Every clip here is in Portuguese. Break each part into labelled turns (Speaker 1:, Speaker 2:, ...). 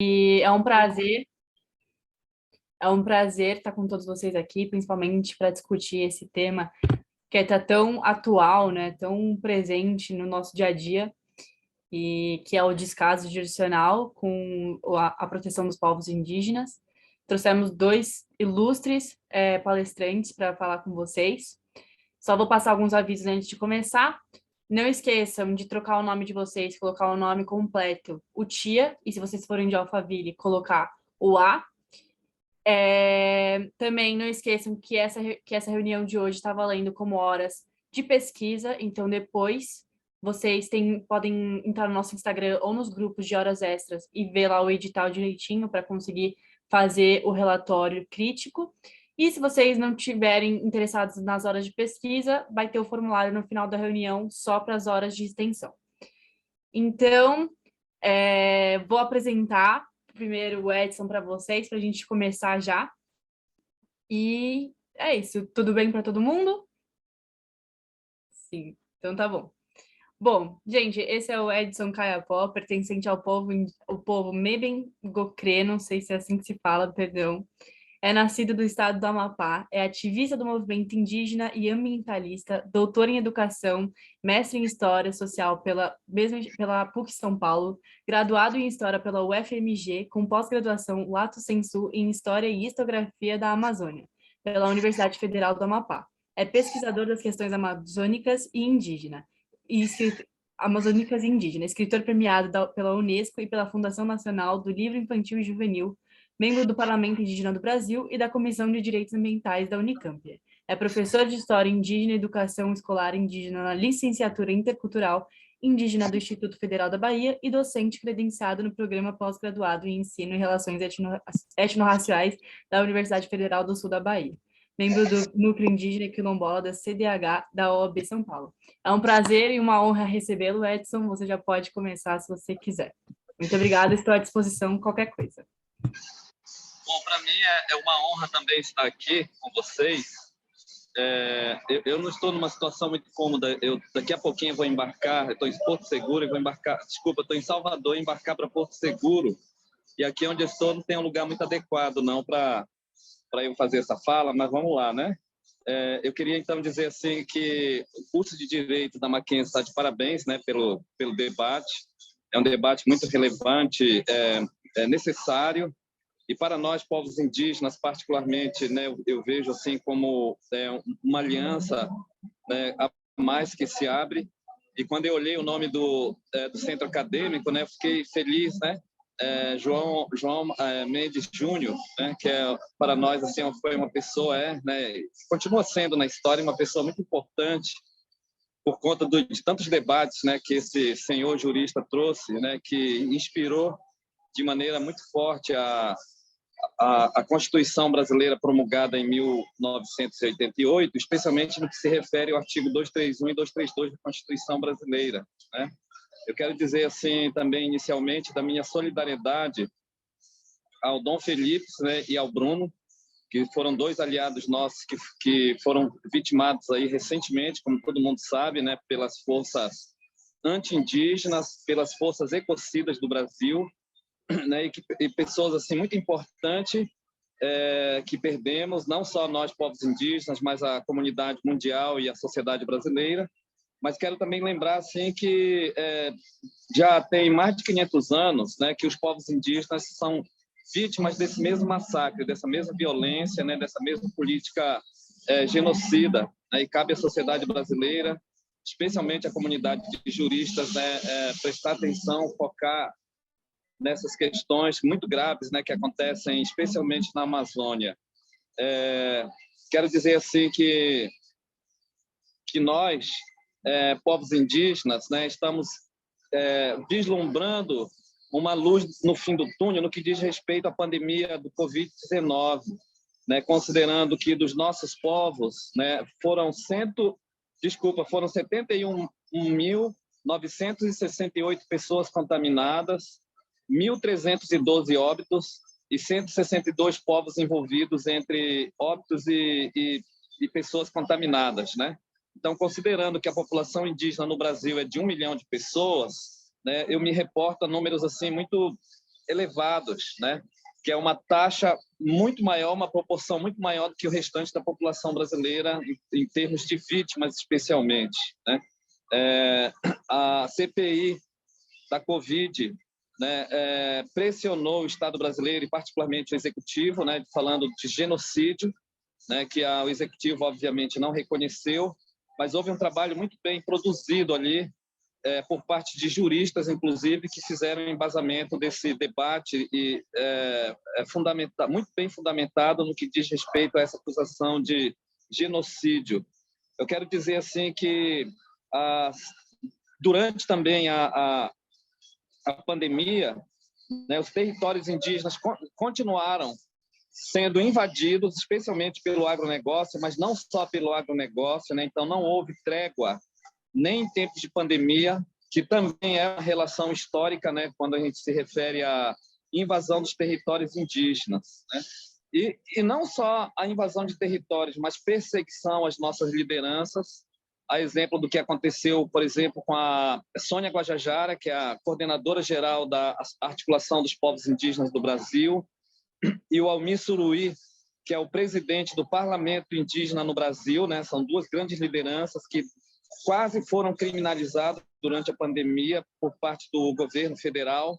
Speaker 1: E é um prazer estar com todos vocês aqui, principalmente para discutir esse tema que está tão atual, né, tão presente no nosso dia a dia, e que é o descaso jurisdicional com a proteção dos povos indígenas. Trouxemos dois ilustres palestrantes para falar com vocês. Só vou passar alguns avisos antes de começar. Não esqueçam de trocar o nome de vocês, colocar o nome completo, o TIA, e se vocês forem de Alphaville, colocar o A. Também não esqueçam que essa reunião de hoje está valendo como horas de pesquisa, então depois vocês podem entrar no nosso Instagram ou nos grupos de horas extras e ver lá o edital direitinho para conseguir fazer o relatório crítico. E se vocês não tiverem interessados nas horas de pesquisa, vai ter o formulário no final da reunião só para as horas de extensão. Então, vou apresentar primeiro o Edson para vocês, para a gente começar já. E é isso. Tudo bem para todo mundo? Sim, então tá bom. Bom, gente, esse é o Edson Caiapó, pertencente ao povo Meben-Gocré, não sei se é assim que se fala, perdão. É nascido do estado do Amapá, é ativista do movimento indígena e ambientalista, doutor em educação, mestre em História Social pela PUC São Paulo, graduado em História pela UFMG, com pós-graduação lato sensu em História e Historiografia da Amazônia, pela Universidade Federal do Amapá. É pesquisador das questões amazônicas e indígena, escritor premiado pela Unesco e pela Fundação Nacional do Livro Infantil e Juvenil, membro do Parlamento Indígena do Brasil e da Comissão de Direitos Ambientais da Unicamp. É professor de História Indígena e Educação Escolar Indígena na Licenciatura Intercultural Indígena do Instituto Federal da Bahia e docente credenciado no Programa Pós-Graduado em Ensino e Relações Etnorraciais da Universidade Federal do Sul da Bahia. Membro do Núcleo Indígena e Quilombola da CDH da OAB São Paulo. É um prazer e uma honra recebê-lo, Edson. Você já pode começar se você quiser. Muito obrigada, estou à disposição qualquer coisa.
Speaker 2: Bom, para mim é uma honra também estar aqui com vocês. Eu não estou numa situação muito cômoda. Daqui a pouquinho eu vou embarcar. Estou em Porto Seguro e vou embarcar. Desculpa, estou em Salvador e embarcar para Porto Seguro. E aqui onde eu estou não tem um lugar muito adequado não para eu fazer essa fala, mas vamos lá, né? Eu queria então dizer assim que o curso de Direito da Mackenzie está de parabéns, né, pelo debate. É um debate muito relevante, necessário. E para nós, povos indígenas, particularmente, né, eu vejo assim como uma aliança, né, a mais que se abre. E quando eu olhei o nome do centro acadêmico, né, eu fiquei feliz, né? João Mendes Júnior, né, que para nós assim foi uma pessoa, né, continua sendo na história uma pessoa muito importante por conta de tantos debates, né, que esse senhor jurista trouxe, né, que inspirou de maneira muito forte a Constituição brasileira promulgada em 1988, especialmente no que se refere ao artigo 231 e 232 da Constituição brasileira, né? Eu quero dizer assim também inicialmente da minha solidariedade ao Dom Felipe, né, e ao Bruno, que foram dois aliados nossos que foram vitimados aí recentemente, como todo mundo sabe, né, pelas forças anti-indígenas, pelas forças ecocidas do Brasil, né, e pessoas assim muito importantes que perdemos, não só nós povos indígenas, mas a comunidade mundial e a sociedade brasileira. Mas quero também lembrar assim que já tem mais de 500 anos, né, que os povos indígenas são vítimas desse mesmo massacre, dessa mesma violência, né, dessa mesma política genocida, né, e cabe à sociedade brasileira, especialmente a comunidade de juristas, né, prestar atenção, focar nessas questões muito graves, né, que acontecem especialmente na Amazônia. Quero dizer assim que nós, povos indígenas, né, estamos vislumbrando uma luz no fim do túnel no que diz respeito à pandemia do Covid-19, né, considerando que dos nossos povos, né, foram 71.968 pessoas contaminadas, 1.312 óbitos e 162 povos envolvidos entre óbitos e pessoas contaminadas, né? Então, considerando que a população indígena no Brasil é de 1 milhão de pessoas, né, eu me reporto a números assim muito elevados, né? Que é uma taxa muito maior, uma proporção muito maior do que o restante da população brasileira, em termos de vítimas, especialmente, né? A CPI da Covid, né, pressionou o Estado brasileiro e particularmente o Executivo, né, falando de genocídio, né, que o Executivo obviamente não reconheceu, mas houve um trabalho muito bem produzido ali por parte de juristas, inclusive, que fizeram embasamento desse debate e muito bem fundamentado no que diz respeito a essa acusação de genocídio. Eu quero dizer assim que durante também a pandemia, né, os territórios indígenas continuaram sendo invadidos, especialmente pelo agronegócio, mas não só pelo agronegócio, né? Então não houve trégua nem em tempos de pandemia, que também é uma relação histórica, né, quando a gente se refere à invasão dos territórios indígenas, né? E não só a invasão de territórios, mas perseguição às nossas lideranças, a exemplo do que aconteceu, por exemplo, com a Sônia Guajajara, que é a coordenadora geral da Articulação dos Povos Indígenas do Brasil, e o Almir Suruí, que é o presidente do Parlamento Indígena no Brasil, né? São duas grandes lideranças que quase foram criminalizadas durante a pandemia por parte do governo federal,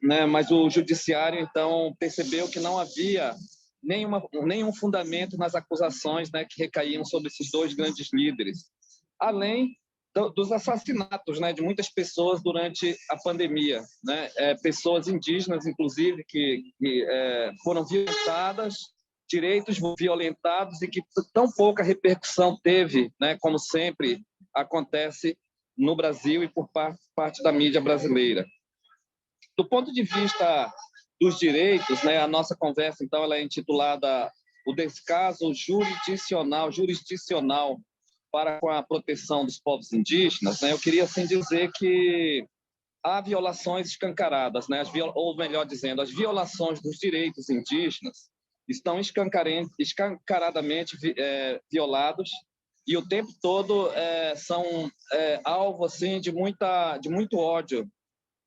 Speaker 2: né? Mas o judiciário, então, percebeu que não havia nenhum fundamento nas acusações, né, que recaíam sobre esses dois grandes líderes, além dos assassinatos, né, de muitas pessoas durante a pandemia, né, pessoas indígenas, inclusive, que foram violentadas, direitos violentados e que tão pouca repercussão teve, né, como sempre acontece no Brasil e por parte da mídia brasileira. Do ponto de vista dos direitos, né, a nossa conversa, então, ela é intitulada O Descaso Jurisdicional para com a proteção dos povos indígenas, né? Eu queria assim dizer que há violações escancaradas, né? Ou melhor dizendo, as violações dos direitos indígenas estão escancaradamente violados e o tempo todo são alvo assim de muito ódio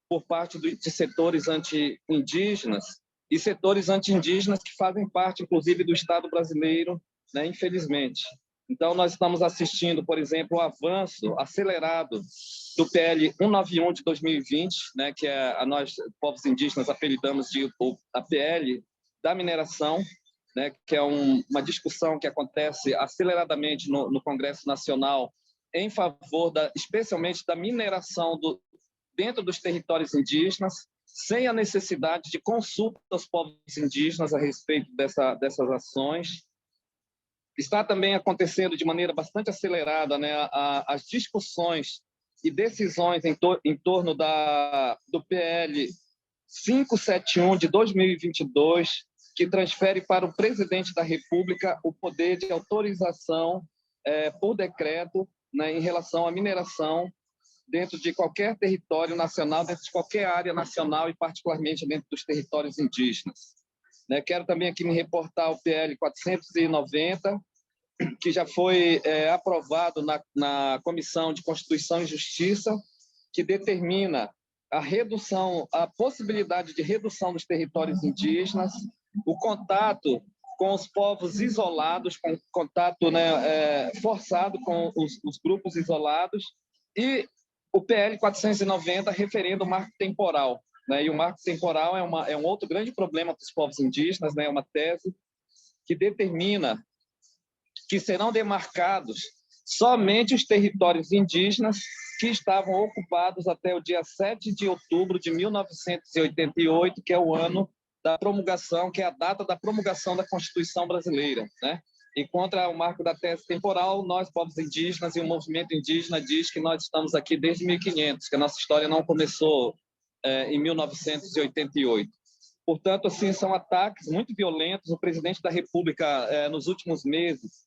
Speaker 2: por parte de setores anti-indígenas e setores anti-indígenas que fazem parte, inclusive, do Estado brasileiro, né? Infelizmente. Então, nós estamos assistindo, por exemplo, o avanço acelerado do PL 191 de 2020, né, que nós, povos indígenas, apelidamos de a PL da mineração, né, que é uma discussão que acontece aceleradamente no Congresso Nacional em favor, especialmente, da mineração dentro dos territórios indígenas, sem a necessidade de consulta aos povos indígenas a respeito dessas ações. Está também acontecendo de maneira bastante acelerada, né, as discussões e decisões em torno do PL 571 de 2022, que transfere para o presidente da República o poder de autorização por decreto, né, em relação à mineração dentro de qualquer território nacional, dentro de qualquer área nacional e particularmente dentro dos territórios indígenas. Quero também aqui me reportar ao PL 490, que já foi aprovado na Comissão de Constituição e Justiça, que determina a possibilidade de redução dos territórios indígenas, o contato com os povos isolados, com contato, né, forçado com os grupos isolados, e o PL 490 referendo o marco temporal, né? E o marco temporal é um outro grande problema para os povos indígenas, né? É uma tese que determina que serão demarcados somente os territórios indígenas que estavam ocupados até o dia 7 de outubro de 1988, que é o ano da promulgação, que é a data da promulgação da Constituição brasileira, né? E contra o marco da tese temporal, nós, povos indígenas e o movimento indígena diz que nós estamos aqui desde 1500, que a nossa história não começou em 1988. Portanto, assim, são ataques muito violentos. O presidente da República, nos últimos meses,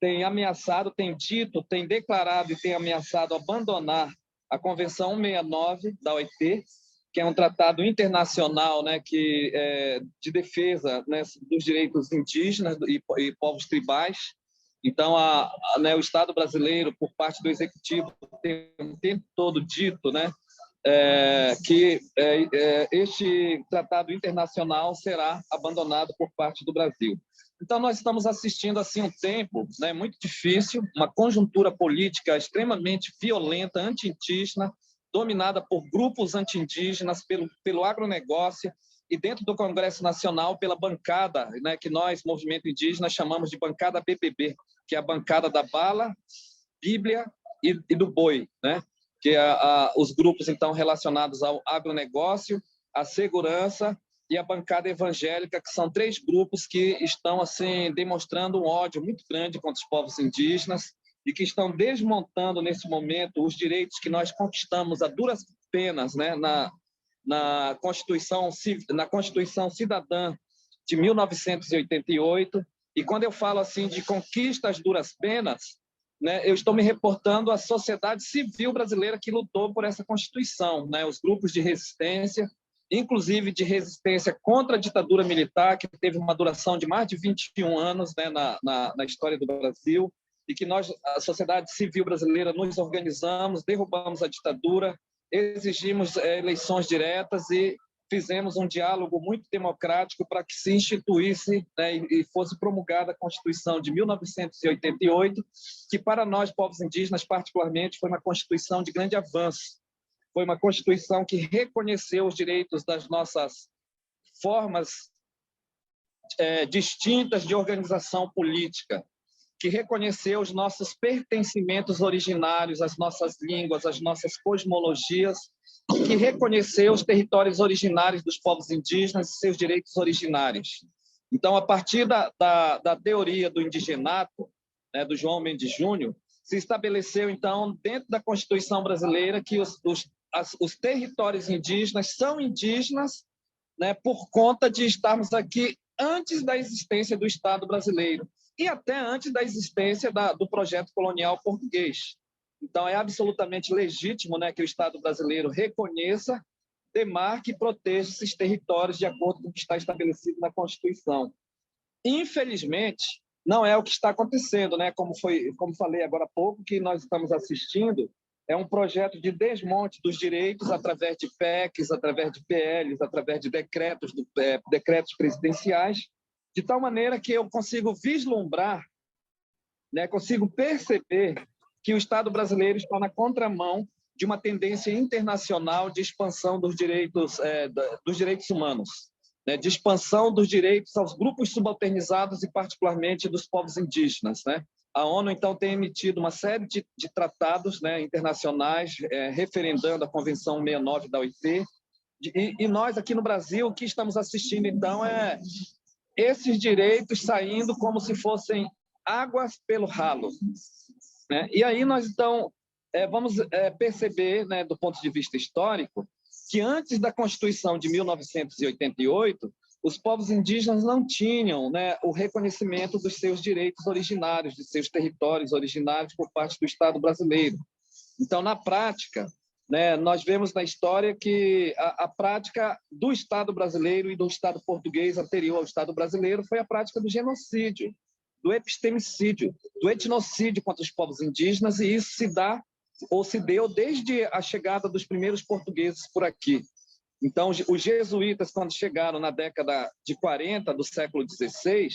Speaker 2: tem ameaçado, tem dito, tem declarado e tem ameaçado abandonar a Convenção 169 da OIT, que é um tratado internacional, né, de defesa, né, dos direitos indígenas e povos tribais. Então, né, o Estado brasileiro, por parte do Executivo, tem o tempo todo dito, né, este tratado internacional será abandonado por parte do Brasil. Então, nós estamos assistindo assim um tempo, né, muito difícil, uma conjuntura política extremamente violenta, anti-indígena, dominada por grupos anti-indígenas, pelo agronegócio, e dentro do Congresso Nacional pela bancada, né, que nós, Movimento Indígena, chamamos de bancada BBB, que é a bancada da bala, Bíblia e do boi, né? Que os grupos então relacionados ao agronegócio, à segurança e a bancada evangélica, que são três grupos que estão assim demonstrando um ódio muito grande contra os povos indígenas e que estão desmontando nesse momento os direitos que nós conquistamos a duras penas, né, na Constituição Cidadã de 1988. E quando eu falo assim de conquistas duras penas, né, eu estou me reportando à sociedade civil brasileira que lutou por essa Constituição, né, os grupos de resistência, inclusive de resistência contra a ditadura militar, que teve uma duração de mais de 21 anos, né, na história do Brasil, e que nós, a sociedade civil brasileira, nos organizamos, derrubamos a ditadura, exigimos eleições diretas e fizemos um diálogo muito democrático para que se instituísse, né, e fosse promulgada a Constituição de 1988, que para nós, povos indígenas, particularmente, foi uma Constituição de grande avanço. Foi uma Constituição que reconheceu os direitos das nossas formas distintas de organização política, que reconheceu os nossos pertencimentos originários, as nossas línguas, as nossas cosmologias, que reconheceu os territórios originários dos povos indígenas e seus direitos originários. Então, a partir da teoria do indigenato, né, do João Mendes Júnior, se estabeleceu, então, dentro da Constituição brasileira, que os territórios indígenas são indígenas, né, por conta de estarmos aqui antes da existência do Estado brasileiro e até antes da existência do projeto colonial português. Então, é absolutamente legítimo, né, que o Estado brasileiro reconheça, demarque e proteja esses territórios de acordo com o que está estabelecido na Constituição. Infelizmente, não é o que está acontecendo, né? Como falei agora há pouco, que nós estamos assistindo é um projeto de desmonte dos direitos através de PECs, através de PLs, através de decretos presidenciais, de tal maneira que eu consigo vislumbrar, né, consigo perceber que o Estado brasileiro está na contramão de uma tendência internacional de expansão dos direitos humanos, né, de expansão dos direitos aos grupos subalternizados e, particularmente, dos povos indígenas, né? A ONU, então, tem emitido uma série de tratados, né, internacionais, referendando a Convenção 69 da OIT, e nós, aqui no Brasil, o que estamos assistindo, então, é esses direitos saindo como se fossem águas pelo ralo, né? E aí nós, então, vamos perceber, né, do ponto de vista histórico, que antes da Constituição de 1988, os povos indígenas não tinham, né, o reconhecimento dos seus direitos originários, de seus territórios originários por parte do Estado brasileiro. Então, na prática, né, nós vemos na história que a prática do Estado brasileiro e do Estado português anterior ao Estado brasileiro foi a prática do genocídio, do epistemicídio, do etnocídio contra os povos indígenas, e isso se deu desde a chegada dos primeiros portugueses por aqui. Então, os jesuítas, quando chegaram na década de 40 do século XVI,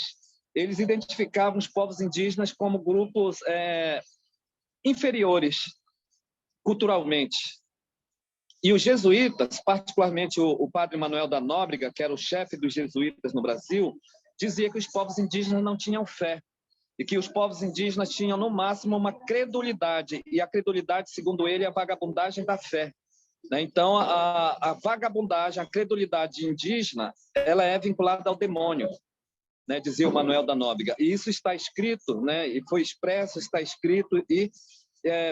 Speaker 2: eles identificavam os povos indígenas como grupos inferiores culturalmente. E os jesuítas, particularmente o padre Manuel da Nóbrega, que era o chefe dos jesuítas no Brasil, dizia que os povos indígenas não tinham fé e que os povos indígenas tinham, no máximo, uma credulidade, e a credulidade, segundo ele, é a vagabundagem da fé. Então, a vagabundagem, a credulidade indígena, ela é vinculada ao demônio, né, dizia o Manuel da Nóbrega. E isso está escrito, né, e foi expresso, está escrito e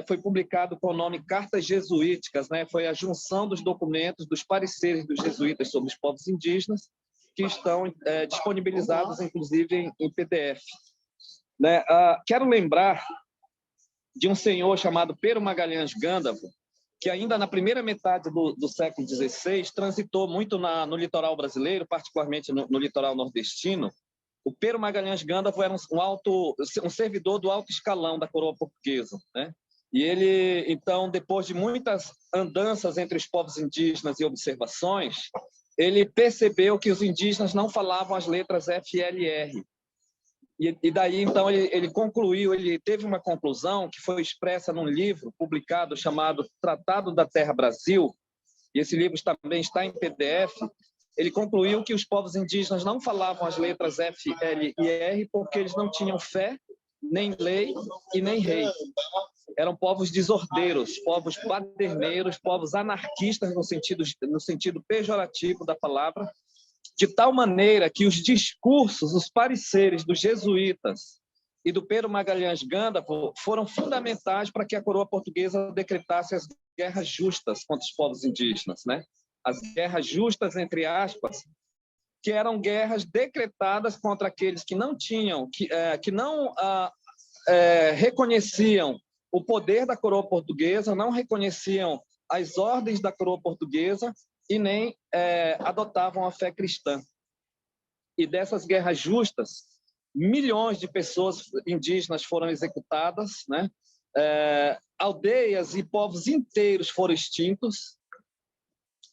Speaker 2: foi publicado com o nome Cartas Jesuíticas, né, foi a junção dos documentos, dos pareceres dos jesuítas sobre os povos indígenas, que estão disponibilizados, inclusive, em PDF. Né? Quero lembrar de um senhor chamado Pero Magalhães Gândavo, que ainda na primeira metade do século XVI transitou muito no litoral brasileiro, particularmente no litoral nordestino. O Pero Magalhães Gândavo era um servidor do alto escalão da coroa portuguesa, né? E ele, então, depois de muitas andanças entre os povos indígenas e observações, ele percebeu que os indígenas não falavam as letras F, L e R. E daí, então, ele concluiu, ele teve uma conclusão que foi expressa num livro publicado chamado Tratado da Terra Brasil, e esse livro também está em PDF. Ele concluiu que os povos indígenas não falavam as letras F, L e R porque eles não tinham fé, nem lei e nem rei. Eram povos desordeiros, povos baderneiros, povos anarquistas no sentido pejorativo da palavra, de tal maneira que os discursos, os pareceres dos jesuítas e do Pedro Magalhães Gandalf foram fundamentais para que a coroa portuguesa decretasse as guerras justas contra os povos indígenas, né? As guerras justas, entre aspas, que eram guerras decretadas contra aqueles que não tinham, que não reconheciam o poder da coroa portuguesa, não reconheciam as ordens da coroa portuguesa e nem adotavam a fé cristã. E dessas guerras justas, milhões de pessoas indígenas foram executadas, né? Aldeias e povos inteiros foram extintos,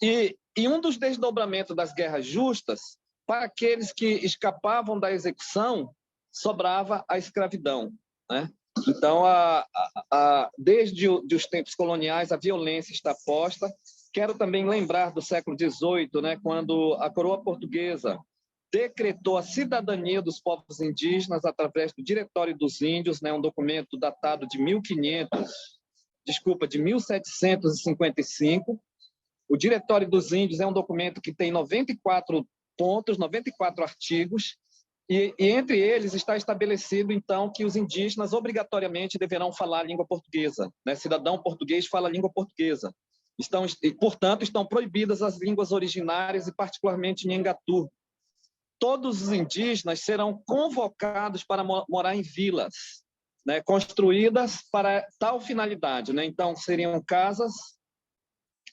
Speaker 2: e um dos desdobramentos das guerras justas, para aqueles que escapavam da execução, sobrava a escravidão, né? Então, desde os tempos coloniais, a violência está posta. Quero também lembrar do século XVIII, né, quando a coroa portuguesa decretou a cidadania dos povos indígenas através do Diretório dos Índios, né, um documento datado de 1755. O Diretório dos Índios é um documento que tem 94 pontos, 94 artigos, e entre eles está estabelecido, então, que os indígenas obrigatoriamente deverão falar a língua portuguesa, né? Cidadão português fala a língua portuguesa. Portanto, estão proibidas as línguas originárias, e particularmente Nhangatu. Todos os indígenas serão convocados para morar em vilas, né, construídas para tal finalidade, né? Então, seriam casas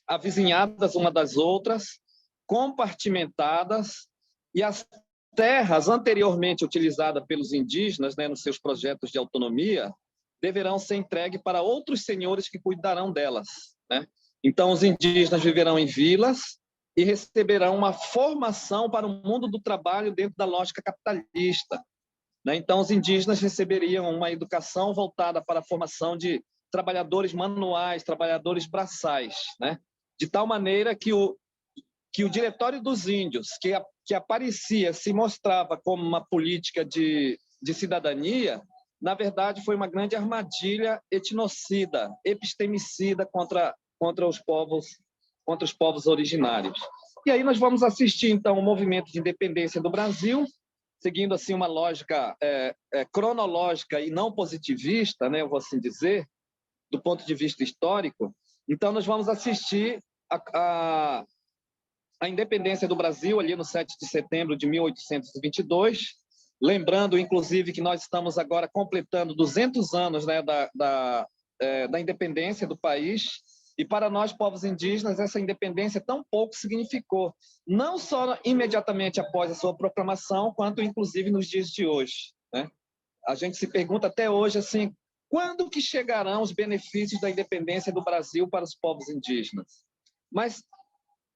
Speaker 2: avizinhadas uma das outras, compartimentadas, e as terras anteriormente utilizadas pelos indígenas, né, nos seus projetos de autonomia, deverão ser entregues para outros senhores que cuidarão delas, né? Então, os indígenas viverão em vilas e receberão uma formação para o mundo do trabalho dentro da lógica capitalista, né? Então, os indígenas receberiam uma educação voltada para a formação de trabalhadores manuais, trabalhadores braçais, né? De tal maneira que o Diretório dos Índios, que aparecia, se mostrava como uma política de cidadania, na verdade foi uma grande armadilha etnocida, epistemicida contra os povos originários. E aí nós vamos assistir, então, o movimento de independência do Brasil, seguindo assim uma lógica cronológica e não positivista, né, eu vou assim dizer, do ponto de vista histórico. Então, nós vamos assistir a independência do Brasil, ali no 7 de setembro de 1822, lembrando, inclusive, que nós estamos agora completando 200 anos, né, da independência do país, e para nós, povos indígenas, essa independência tão pouco significou, não só imediatamente após a sua proclamação, quanto, inclusive, nos dias de hoje, né? A gente se pergunta até hoje, assim, quando que chegarão os benefícios da independência do Brasil para os povos indígenas? Mas,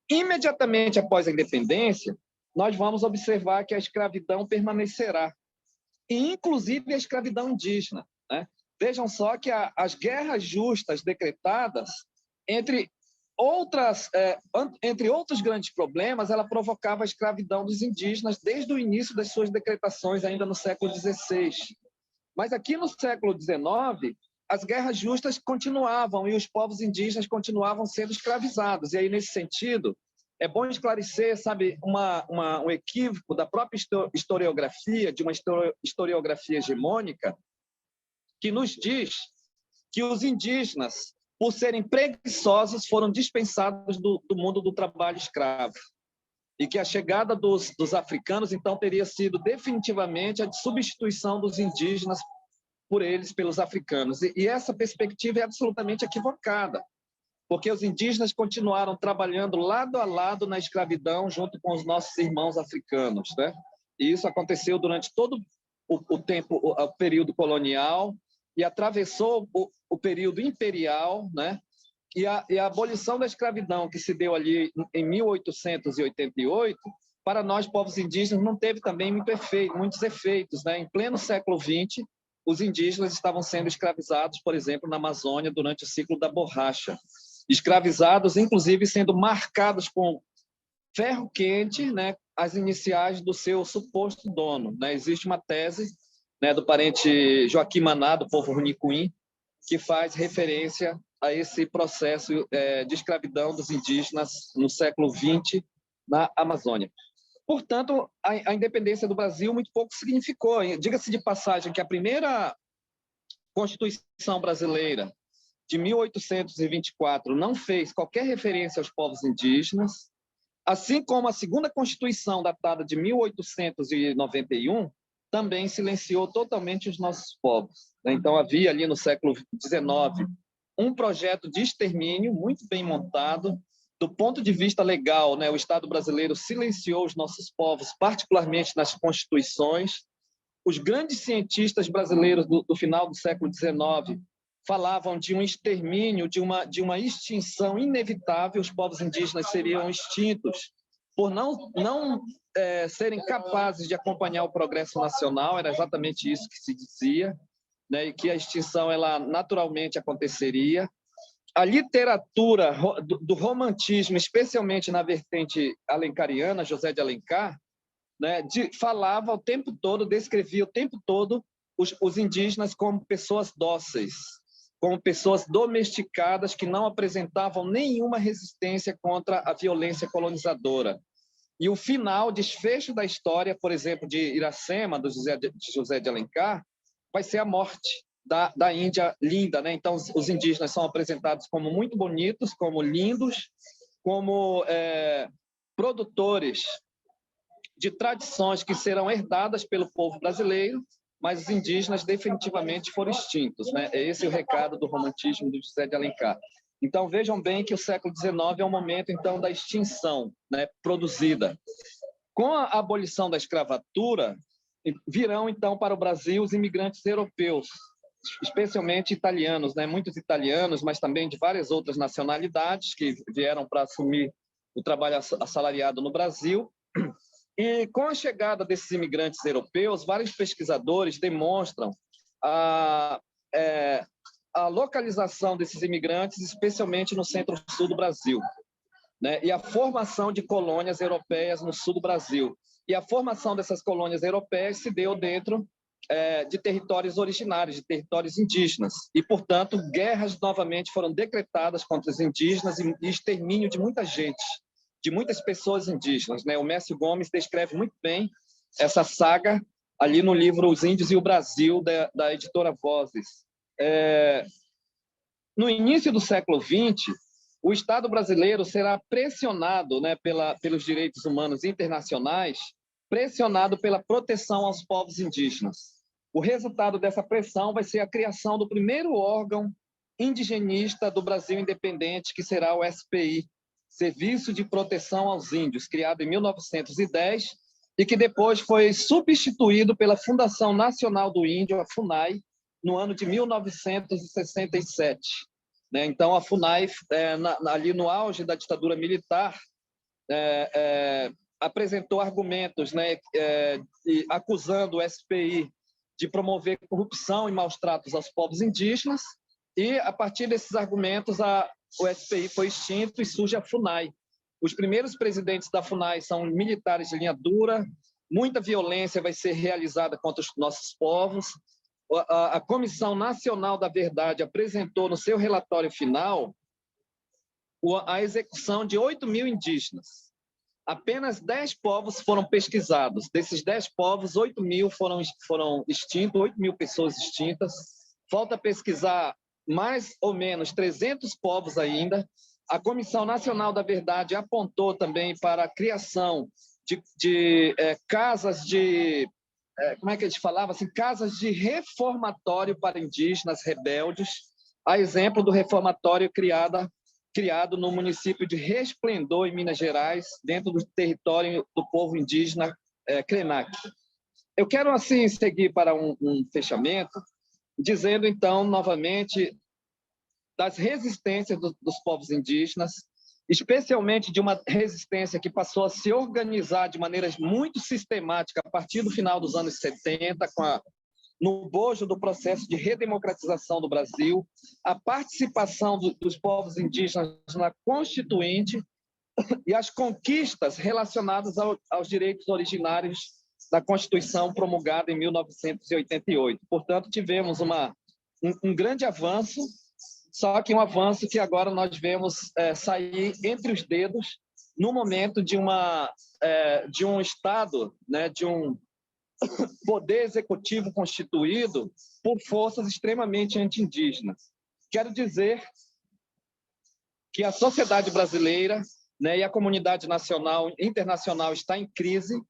Speaker 2: imediatamente após a independência, nós vamos observar que a escravidão permanecerá, e inclusive a escravidão indígena, né? Vejam só que as guerras justas decretadas, entre outros grandes problemas, ela provocava a escravidão dos indígenas desde o início das suas decretações, ainda no século XVI. Mas aqui no século XIX, as guerras justas continuavam e os povos indígenas continuavam sendo escravizados. E aí, nesse sentido, é bom esclarecer, sabe, um equívoco da própria historiografia, de uma historiografia hegemônica, que nos diz que os indígenas, por serem preguiçosos, foram dispensados do mundo do trabalho escravo. E que a chegada dos africanos, então, teria sido definitivamente a substituição dos indígenas por eles, pelos africanos. E essa perspectiva é absolutamente equivocada, porque os indígenas continuaram trabalhando lado a lado na escravidão junto com os nossos irmãos africanos, né? E isso aconteceu durante todo o período colonial, e atravessou o período imperial, né? E a abolição da escravidão, que se deu ali em 1888, para nós, povos indígenas, não teve também muitos efeitos, né? Em pleno século XX, os indígenas estavam sendo escravizados, por exemplo, na Amazônia, durante o ciclo da borracha. Escravizados, inclusive, sendo marcados com ferro quente, né? As iniciais do seu suposto dono, né? Existe uma tese, né, do parente Joaquim Maná, do povo Runicuim, que faz referência a esse processo de escravidão dos indígenas no século XX na Amazônia. Portanto, a independência do Brasil muito pouco significou. Diga-se de passagem que a primeira Constituição brasileira, de 1824, não fez qualquer referência aos povos indígenas, assim como a segunda Constituição, datada de 1891, também silenciou totalmente os nossos povos. Então, havia ali no século XIX um projeto de extermínio muito bem montado. Do ponto de vista legal, né, o Estado brasileiro silenciou os nossos povos, particularmente nas constituições. Os grandes cientistas brasileiros do final do século XIX falavam de um extermínio, de uma extinção inevitável. Os povos indígenas seriam extintos por não serem capazes de acompanhar o progresso nacional. Era exatamente isso que se dizia, né, e que a extinção ela naturalmente aconteceria. A literatura do romantismo, especialmente na vertente alencariana, José de Alencar, né, falava o tempo todo, descrevia o tempo todo os indígenas como pessoas dóceis, como pessoas domesticadas que não apresentavam nenhuma resistência contra a violência colonizadora. E o final, desfecho da história, por exemplo, de Iracema, de José de Alencar, vai ser a morte da Índia linda, né? Então, os indígenas são apresentados como muito bonitos, como lindos, como produtores de tradições que serão herdadas pelo povo brasileiro, mas os indígenas definitivamente foram extintos, né? Esse é o recado do romantismo do José de Alencar. Então, vejam bem que o século XIX é um momento, então, da extinção, né, produzida. Com a abolição da escravatura, virão, então, para o Brasil os imigrantes europeus, especialmente italianos, né? Muitos italianos, mas também de várias outras nacionalidades que vieram para assumir o trabalho assalariado no Brasil. E com a chegada desses imigrantes europeus, vários pesquisadores demonstram a localização desses imigrantes, especialmente no centro-sul do Brasil, né? E a formação de colônias europeias no sul do Brasil. E a formação dessas colônias europeias se deu dentro de territórios originários, de territórios indígenas. E, portanto, guerras novamente foram decretadas contra os indígenas e extermínio de muita gente, de muitas pessoas indígenas, né? O Mércio Gomes descreve muito bem essa saga ali no livro Os Índios e o Brasil, da editora Vozes. No início do século XX, o Estado brasileiro será pressionado, né, pelos direitos humanos internacionais, pressionado pela proteção aos povos indígenas. O resultado dessa pressão vai ser a criação do primeiro órgão indigenista do Brasil independente, que será o SPI, Serviço de Proteção aos Índios, criado em 1910 e que depois foi substituído pela Fundação Nacional do Índio, a FUNAI, no ano de 1967. Né? Então, a FUNAI, ali no auge da ditadura militar, apresentou argumentos, né, acusando o SPI de promover corrupção e maus tratos aos povos indígenas, e, a partir desses argumentos, o SPI foi extinto e surge a FUNAI. Os primeiros presidentes da FUNAI são militares de linha dura, muita violência vai ser realizada contra os nossos povos. A Comissão Nacional da Verdade apresentou no seu relatório final a execução de 8.000 indígenas. Apenas 10 povos foram pesquisados. Desses 10 povos, 8.000 foram extintos, 8.000 pessoas extintas. Falta pesquisar mais ou menos 300 povos ainda. A Comissão Nacional da Verdade apontou também para a criação de casas de... como é que a gente falava? Assim, casas de reformatório para indígenas rebeldes, a exemplo do reformatório criado no município de Resplendor, em Minas Gerais, dentro do território do povo indígena Krenak. Eu quero, assim, seguir para um fechamento, dizendo, então, novamente, das resistências dos povos indígenas, especialmente de uma resistência que passou a se organizar de maneira muito sistemática a partir do final dos anos 70, no bojo do processo de redemocratização do Brasil, a participação dos povos indígenas na Constituinte e as conquistas relacionadas aos direitos originários da Constituição promulgada em 1988. Portanto, tivemos um grande avanço, só que um avanço que agora nós vemos sair entre os dedos no momento de um Estado, né, de um poder executivo constituído por forças extremamente anti-indígenas. Quero dizer que a sociedade brasileira, né, e a comunidade nacional e internacional está em crise.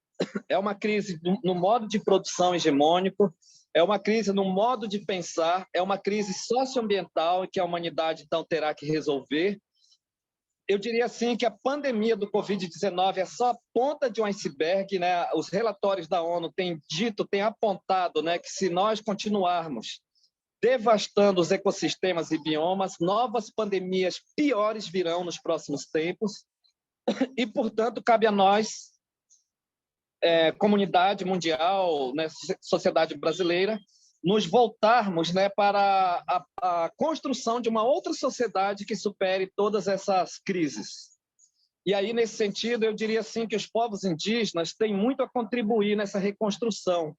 Speaker 2: É uma crise no modo de produção hegemônico, é uma crise no modo de pensar, é uma crise socioambiental que a humanidade, então, terá que resolver. Eu diria assim que a pandemia do Covid-19 é só a ponta de um iceberg, né? Os relatórios da ONU têm apontado, né, que se nós continuarmos devastando os ecossistemas e biomas, novas pandemias piores virão nos próximos tempos e, portanto, cabe a nós, comunidade mundial, né, sociedade brasileira, nos voltarmos, né, para a construção de uma outra sociedade que supere todas essas crises. E aí, nesse sentido, eu diria assim que os povos indígenas têm muito a contribuir nessa reconstrução,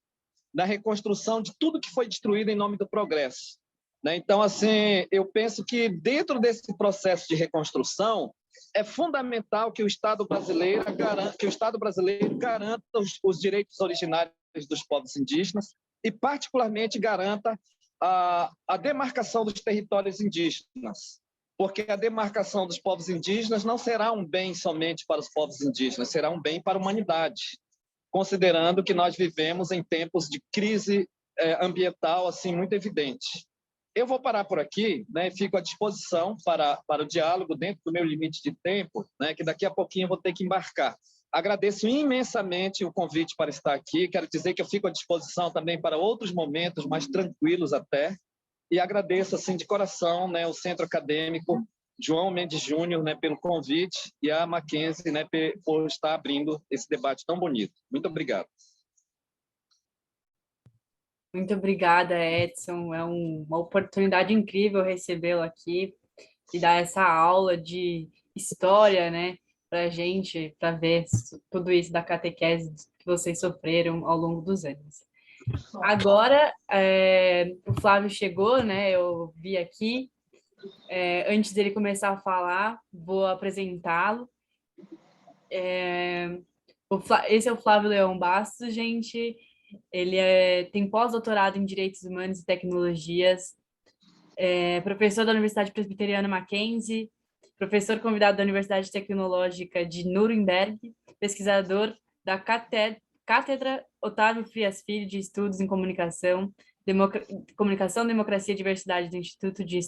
Speaker 2: na reconstrução de tudo que foi destruído em nome do progresso, né? Então, assim, eu penso que dentro desse processo de reconstrução é fundamental que o Estado brasileiro garanta os direitos originários dos povos indígenas e, particularmente, garanta a demarcação dos territórios indígenas, porque a demarcação dos povos indígenas não será um bem somente para os povos indígenas, será um bem para a humanidade, considerando que nós vivemos em tempos de crise ambiental assim muito evidente. Eu vou parar por aqui, né? Fico à disposição para o diálogo dentro do meu limite de tempo, né? Que daqui a pouquinho eu vou ter que embarcar. Agradeço imensamente o convite para estar aqui. Quero dizer que eu fico à disposição também para outros momentos mais tranquilos até. E agradeço assim de coração, né, o Centro Acadêmico João Mendes Júnior, né, pelo convite, e a Mackenzie, né, por estar abrindo esse debate tão bonito. Muito obrigado.
Speaker 1: Muito obrigada, Edson. É uma oportunidade incrível recebê-lo aqui e dar essa aula de história, né, para a gente, para ver tudo isso da catequese que vocês sofreram ao longo dos anos. Agora, o Flávio chegou, né? Eu vi aqui. Antes dele começar a falar, vou apresentá-lo. Esse é o Flávio Leão Bastos, gente. Ele tem pós-doutorado em Direitos Humanos e Tecnologias, professor da Universidade Presbiteriana Mackenzie, professor convidado da Universidade Tecnológica de Nuremberg, pesquisador da Cátedra Otávio Frias Filho de Estudos em Comunicação, Democracia e Diversidade do Instituto de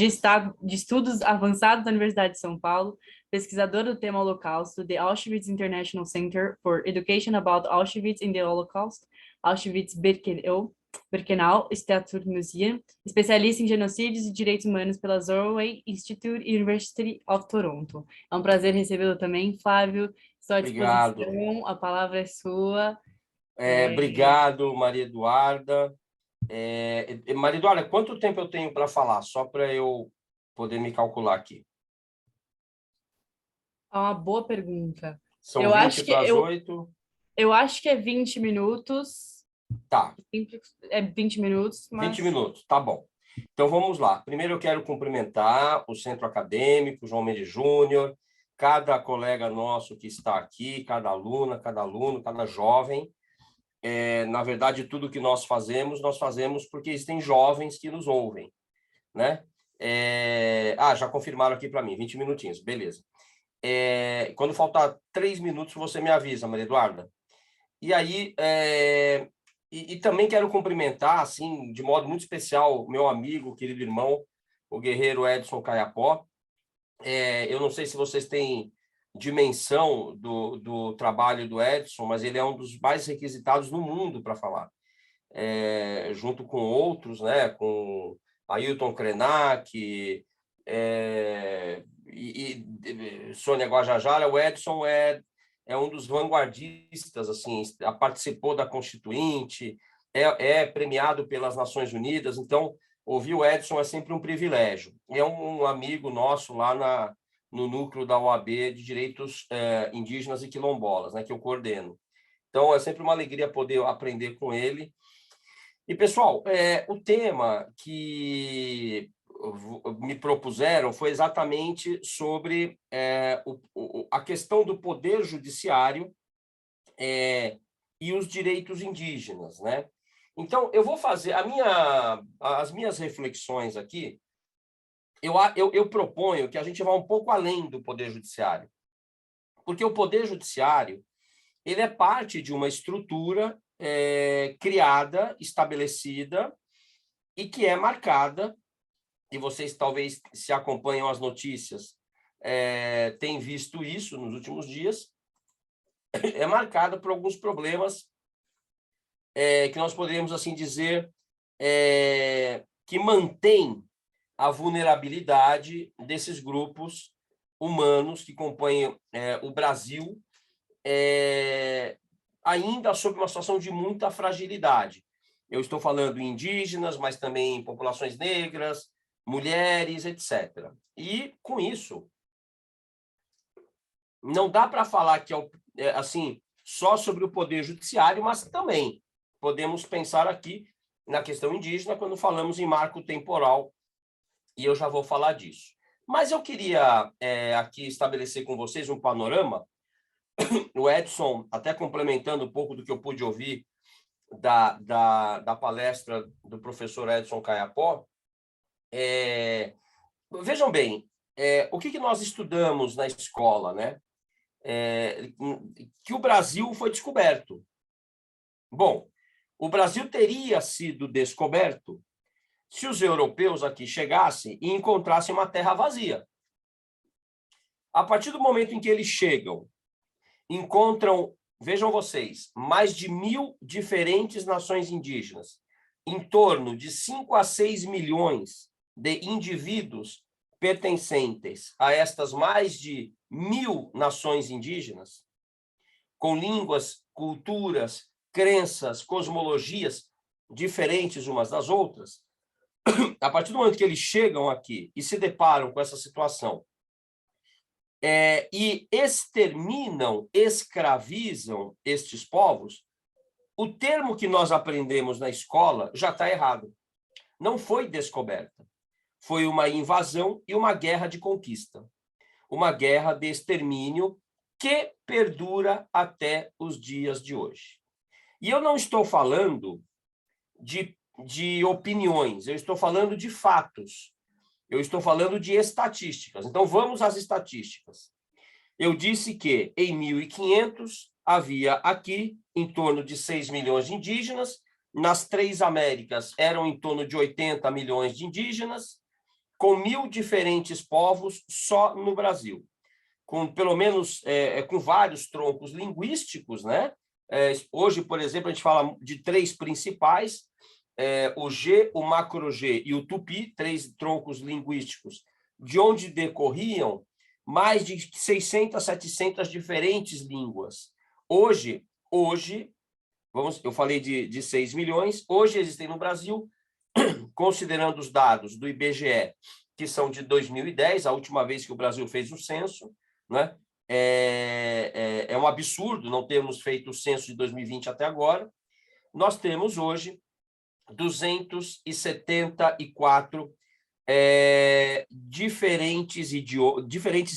Speaker 1: Estudos Avançados da Universidade de São Paulo, pesquisador do tema Holocausto, The Auschwitz International Center for Education about Auschwitz and the Holocaust, Auschwitz-Birkenau Staatsmuseum, especialista em genocídios e direitos humanos pela Zorway Institute University of Toronto. É um prazer recebê-lo também, Flávio. Estou à disposição, a palavra é sua.
Speaker 3: Obrigado, Maria Eduarda. Maria Eduarda, quanto tempo eu tenho para falar? Só para eu poder me calcular aqui.
Speaker 1: É uma boa pergunta.
Speaker 3: São 20 para as 8.
Speaker 1: Eu acho que é 20 minutos.
Speaker 3: Tá.
Speaker 1: É 20 minutos, mas...
Speaker 3: 20 minutos, tá bom. Então, vamos lá. Primeiro, eu quero cumprimentar o Centro Acadêmico, João Mendes Júnior, cada colega nosso que está aqui, cada aluna, cada aluno, cada jovem. Na verdade, tudo que nós fazemos porque existem jovens que nos ouvem, né? Já confirmaram aqui para mim, 20 minutinhos, beleza. Quando faltar 3 minutos, você me avisa, Maria Eduarda. E aí, e também quero cumprimentar, assim, de modo muito especial, meu amigo, querido irmão, o guerreiro Edson Caiapó. Eu não sei se vocês têm dimensão do trabalho do Edson, mas ele é um dos mais requisitados no mundo para falar. junto com outros, né, com Ailton Krenak e Sônia Guajajara. O Edson é um dos vanguardistas, assim, participou da Constituinte, é premiado pelas Nações Unidas, então ouvir o Edson é sempre um privilégio. É um amigo nosso lá no núcleo da OAB de Direitos Indígenas e Quilombolas, né, que eu coordeno. Então, é sempre uma alegria poder aprender com ele. E, pessoal, o tema que me propuseram foi exatamente sobre a questão do poder judiciário e os direitos indígenas, né? Então, eu vou fazer as minhas reflexões aqui. Eu proponho que a gente vá um pouco além do poder judiciário, porque o poder judiciário ele é parte de uma estrutura criada, estabelecida e que é marcada, e vocês talvez se acompanham as notícias têm visto isso nos últimos dias, é marcada por alguns problemas que nós poderíamos assim dizer que mantém a vulnerabilidade desses grupos humanos que compõem o Brasil, ainda sob uma situação de muita fragilidade. Eu estou falando em indígenas, mas também em populações negras, mulheres, etc. E, com isso, não dá para falar que assim, só sobre o poder judiciário, mas também podemos pensar aqui na questão indígena quando falamos em marco temporal, e eu já vou falar disso. Mas eu queria aqui estabelecer com vocês um panorama. O Edson, até complementando um pouco do que eu pude ouvir da palestra do professor Edson Caiapó, vejam bem, o que nós estudamos na escola, né? Que o Brasil foi descoberto. Bom, o Brasil teria sido descoberto se os europeus aqui chegassem e encontrassem uma terra vazia. A partir do momento em que eles chegam, encontram, vejam vocês, mais de 1.000 diferentes nações indígenas, em torno de 5 a 6 milhões de indivíduos pertencentes a estas mais de 1.000 nações indígenas, com línguas, culturas, crenças, cosmologias diferentes umas das outras. A partir do momento que eles chegam aqui e se deparam com essa situação e exterminam, escravizam estes povos, o termo que nós aprendemos na escola já está errado. Não foi descoberta. Foi uma invasão e uma guerra de conquista. Uma guerra de extermínio que perdura até os dias de hoje. E eu não estou falando de opiniões, eu estou falando de fatos. Eu estou falando de estatísticas. Então, vamos às estatísticas. Eu disse que, em 1500, havia aqui em torno de 6 milhões de indígenas. Nas 3 Américas, eram em torno de 80 milhões de indígenas, com 1.000 diferentes povos só no Brasil. Com, pelo menos, com vários troncos linguísticos, né? Hoje, por exemplo, a gente fala de 3 principais, o G, o Macro-G e o Tupi, 3 troncos linguísticos, de onde decorriam mais de 600, 700 diferentes línguas. Hoje eu falei de 6 milhões, hoje existem no Brasil, considerando os dados do IBGE, que são de 2010, a última vez que o Brasil fez o censo, né? É um absurdo não termos feito o censo de 2020 até agora. Nós temos hoje 274 diferentes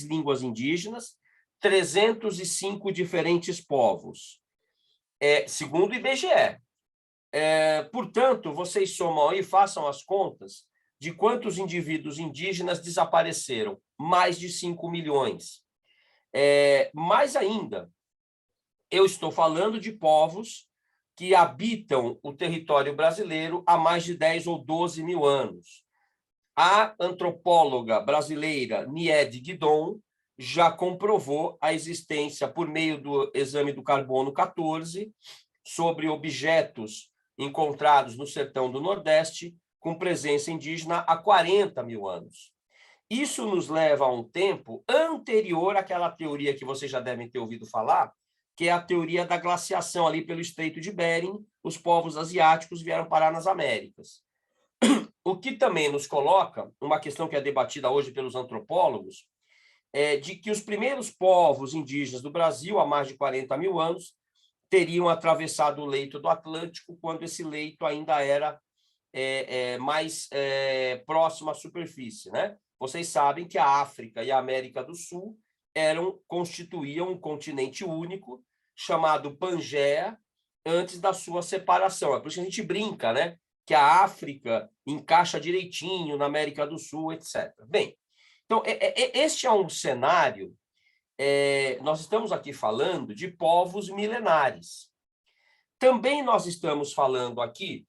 Speaker 3: línguas indígenas, 305 diferentes povos, segundo o IBGE. Portanto, vocês somam aí, façam as contas de quantos indivíduos indígenas desapareceram. Mais de 5 milhões. Mais ainda, eu estou falando de povos que habitam o território brasileiro há mais de 10 ou 12 mil anos. A antropóloga brasileira Niede Guidon já comprovou a existência, por meio do exame do carbono 14, sobre objetos encontrados no sertão do Nordeste, com presença indígena há 40 mil anos. Isso nos leva a um tempo anterior àquela teoria que vocês já devem ter ouvido falar, que é a teoria da glaciação ali pelo Estreito de Bering. Os povos asiáticos vieram parar nas Américas. O que também nos coloca, uma questão que é debatida hoje pelos antropólogos, é de que os primeiros povos indígenas do Brasil, há mais de 40 mil anos, teriam atravessado o leito do Atlântico quando esse leito ainda era mais próximo à superfície, né? Vocês sabem que a África e a América do Sul constituíam um continente único, chamado Pangeia, antes da sua separação. É por isso que a gente brinca, né? Que a África encaixa direitinho na América do Sul, etc. Bem, então, este é um cenário, nós estamos aqui falando de povos milenares. Também nós estamos falando aqui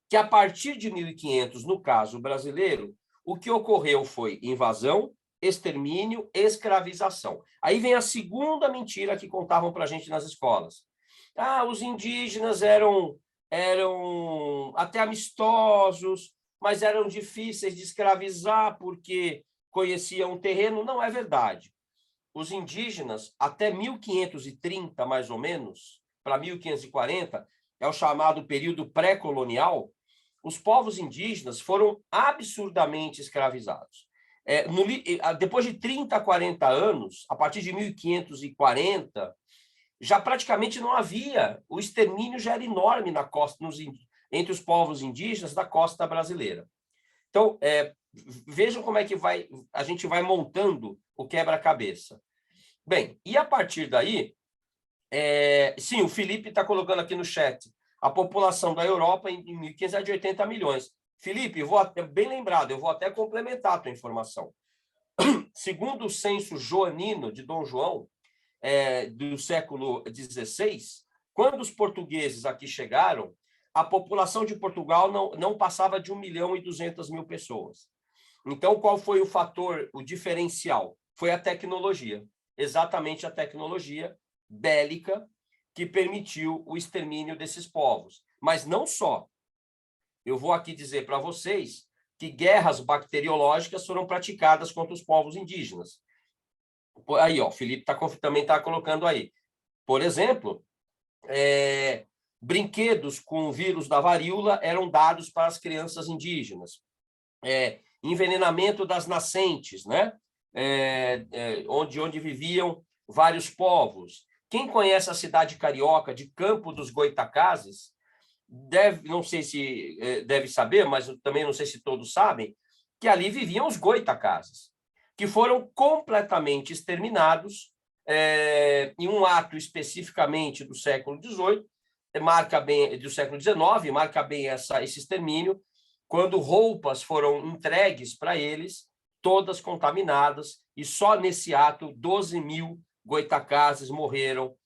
Speaker 3: que, a partir de 1500, no caso brasileiro, o que ocorreu foi invasão, extermínio, escravização. Aí vem a segunda mentira que contavam para a gente nas escolas. Os indígenas eram até amistosos, mas eram difíceis de escravizar porque conheciam o terreno. Não é verdade. Os indígenas, até 1530, mais ou menos, para 1540, é o chamado período pré-colonial, os povos indígenas foram absurdamente escravizados. Depois de 30, 40 anos, a partir de 1540, já praticamente não havia, o extermínio já era enorme na costa, entre os povos indígenas da costa brasileira. Então, vejam como é que a gente vai montando o quebra-cabeça. Bem, e a partir daí, sim, o Felipe está colocando aqui no chat, a população da Europa em 1500 é de 80 milhões. Felipe, bem lembrado, eu vou até complementar a tua informação. Segundo o censo joanino de Dom João, do século XVI, quando os portugueses aqui chegaram, a população de Portugal não passava de 1.200.000 pessoas. Então, qual foi o fator, o diferencial? Foi a tecnologia, exatamente a tecnologia bélica que permitiu o extermínio desses povos. Mas não só. Eu vou aqui dizer para vocês que guerras bacteriológicas foram praticadas contra os povos indígenas. Aí, ó, o Felipe também está colocando aí. Por exemplo, brinquedos com o vírus da varíola eram dados para as crianças indígenas. Envenenamento das nascentes, né? Onde viviam vários povos. Quem conhece a cidade carioca de Campo dos Goitacazes, não sei se deve saber, mas também não sei se todos sabem, que ali viviam os Goitacazes, que foram completamente exterminados em um ato especificamente do século XVIII, do século XIX, marca bem esse extermínio, quando roupas foram entregues para eles, todas contaminadas, e só nesse ato 12.000 Goitacazes morreram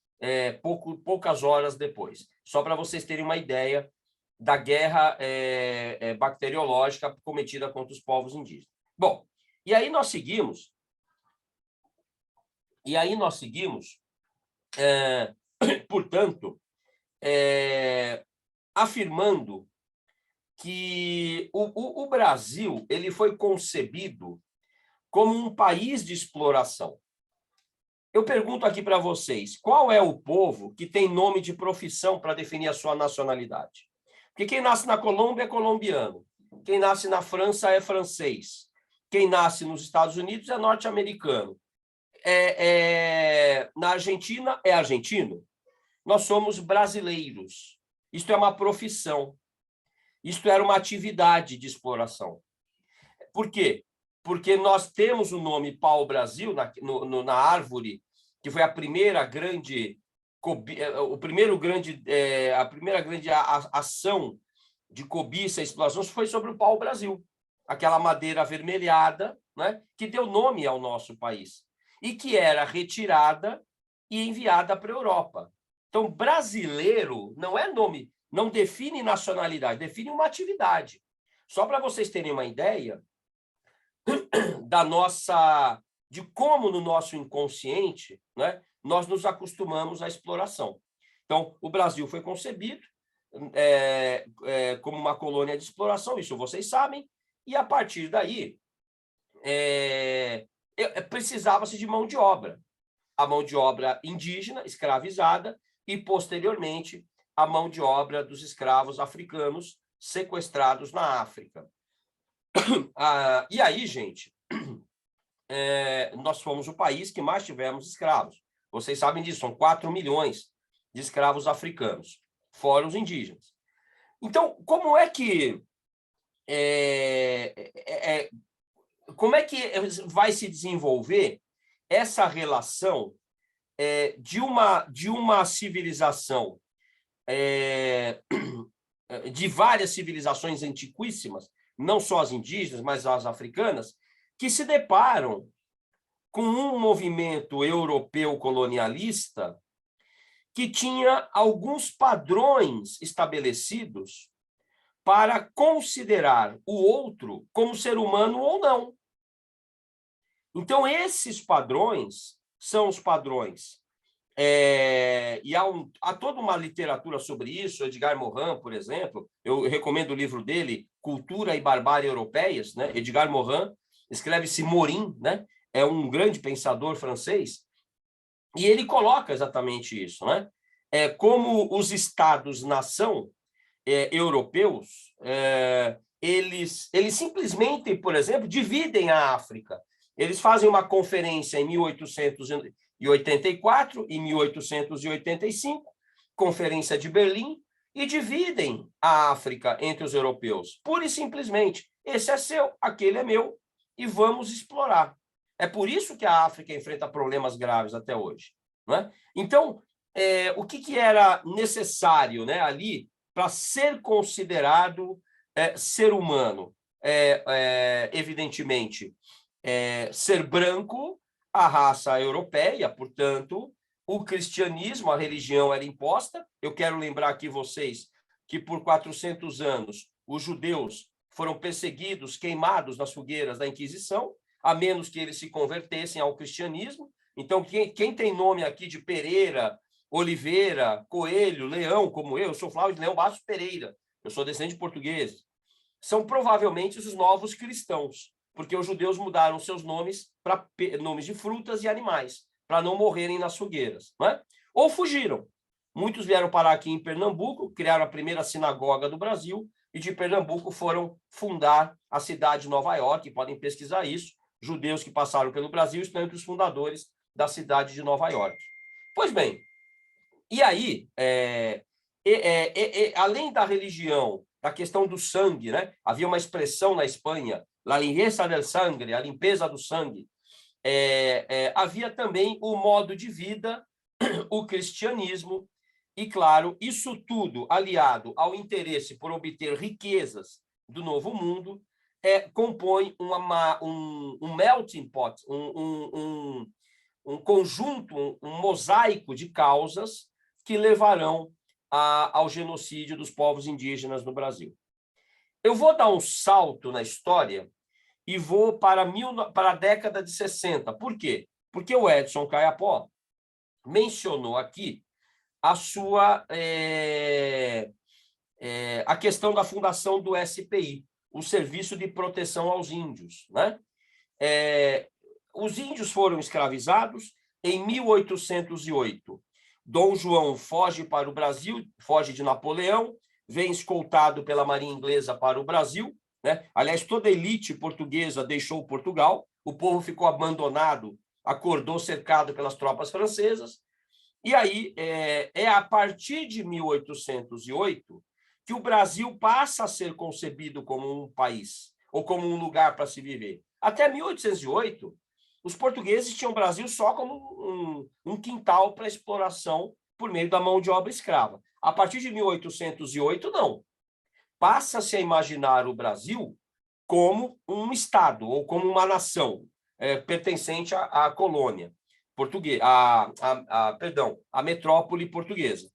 Speaker 3: poucas horas depois. Só para vocês terem uma ideia da guerra bacteriológica cometida contra os povos indígenas. Bom, e aí nós seguimos, portanto, afirmando que o Brasil ele foi concebido como um país de exploração. Eu pergunto aqui para vocês, qual é o povo que tem nome de profissão para definir a sua nacionalidade? Porque quem nasce na Colômbia é colombiano, quem nasce na França é francês, quem nasce nos Estados Unidos é norte-americano, na Argentina é argentino. Nós somos brasileiros. Isto é uma profissão. Isto era uma atividade de exploração. Por quê? Porque nós temos o nome pau-brasil na árvore, que foi a primeira grande ação de cobiça e exploração foi sobre o pau-brasil, aquela madeira avermelhada, né, que deu nome ao nosso país, e que era retirada e enviada para a Europa. Então, brasileiro não é nome, não define nacionalidade, define uma atividade. Só para vocês terem uma ideia, de como no nosso inconsciente, né, nós nos acostumamos à exploração. Então, o Brasil foi concebido como uma colônia de exploração, isso vocês sabem, e a partir daí precisava-se de mão de obra. A mão de obra indígena, escravizada, e, posteriormente, a mão de obra dos escravos africanos sequestrados na África. E aí, gente, nós fomos o país que mais tivemos escravos. Vocês sabem disso, são 4 milhões de escravos africanos, fora os indígenas. Então, como é que vai se desenvolver essa relação de uma civilização, de várias civilizações antiquíssimas, não só as indígenas, mas as africanas, que se deparam com um movimento europeu colonialista que tinha alguns padrões estabelecidos para considerar o outro como ser humano ou não. Então, esses padrões são os padrões. E há toda uma literatura sobre isso, Edgar Morin, por exemplo, eu recomendo o livro dele, Cultura e Barbárie Europeias, né? Edgar Morin, escreve-se Morin, né? É um grande pensador francês, e ele coloca exatamente isso, né? Como os estados-nação europeus, eles simplesmente, por exemplo, dividem a África. Eles fazem uma conferência em 1884 e 1885, Conferência de Berlim, e dividem a África entre os europeus. Pura e simplesmente, esse é seu, aquele é meu, e vamos explorar. É por isso que a África enfrenta problemas graves até hoje, não é? Então, o que era necessário, né, ali para ser considerado ser humano? Evidentemente, ser branco, a raça europeia, portanto, o cristianismo, a religião era imposta. Eu quero lembrar aqui vocês que por 400 anos os judeus foram perseguidos, queimados nas fogueiras da Inquisição, a menos que eles se convertessem ao cristianismo. Então, quem tem nome aqui de Pereira, Oliveira, Coelho, Leão, como eu sou Flávio de Leão Bastos Pereira, eu sou descendente de portugueses, são provavelmente os novos cristãos, porque os judeus mudaram seus nomes para nomes de frutas e animais, para não morrerem nas fogueiras, não é? Ou fugiram. Muitos vieram parar aqui em Pernambuco, criaram a primeira sinagoga do Brasil, e de Pernambuco foram fundar a cidade de Nova York, podem pesquisar isso, judeus que passaram pelo Brasil estão entre os fundadores da cidade de Nova York. Pois bem, e aí, além da religião, da questão do sangue, né? Havia uma expressão na Espanha, la limpieza del sangre, a limpeza do sangue. Havia também o modo de vida, o cristianismo, e, claro, isso tudo aliado ao interesse por obter riquezas do novo mundo, compõe um melting pot, um conjunto, um mosaico de causas que levarão ao genocídio dos povos indígenas no Brasil. Eu vou dar um salto na história e vou para a década de 60. Por quê? Porque o Edson Caiapó mencionou aqui a questão da fundação do SPI, o Serviço de Proteção aos Índios, né? Os índios foram escravizados em 1808. Dom João foge para o Brasil, foge de Napoleão, vem escoltado pela Marinha Inglesa para o Brasil, né? Aliás, toda a elite portuguesa deixou Portugal, o povo ficou abandonado, acordou cercado pelas tropas francesas, e aí a partir de 1808 que o Brasil passa a ser concebido como um país, ou como um lugar para se viver. Até 1808, os portugueses tinham o Brasil só como um quintal para exploração por meio da mão de obra escrava. A partir de 1808, não. Passa-se a imaginar o Brasil como um Estado, ou como uma nação pertencente à colônia portuguesa, à metrópole portuguesa.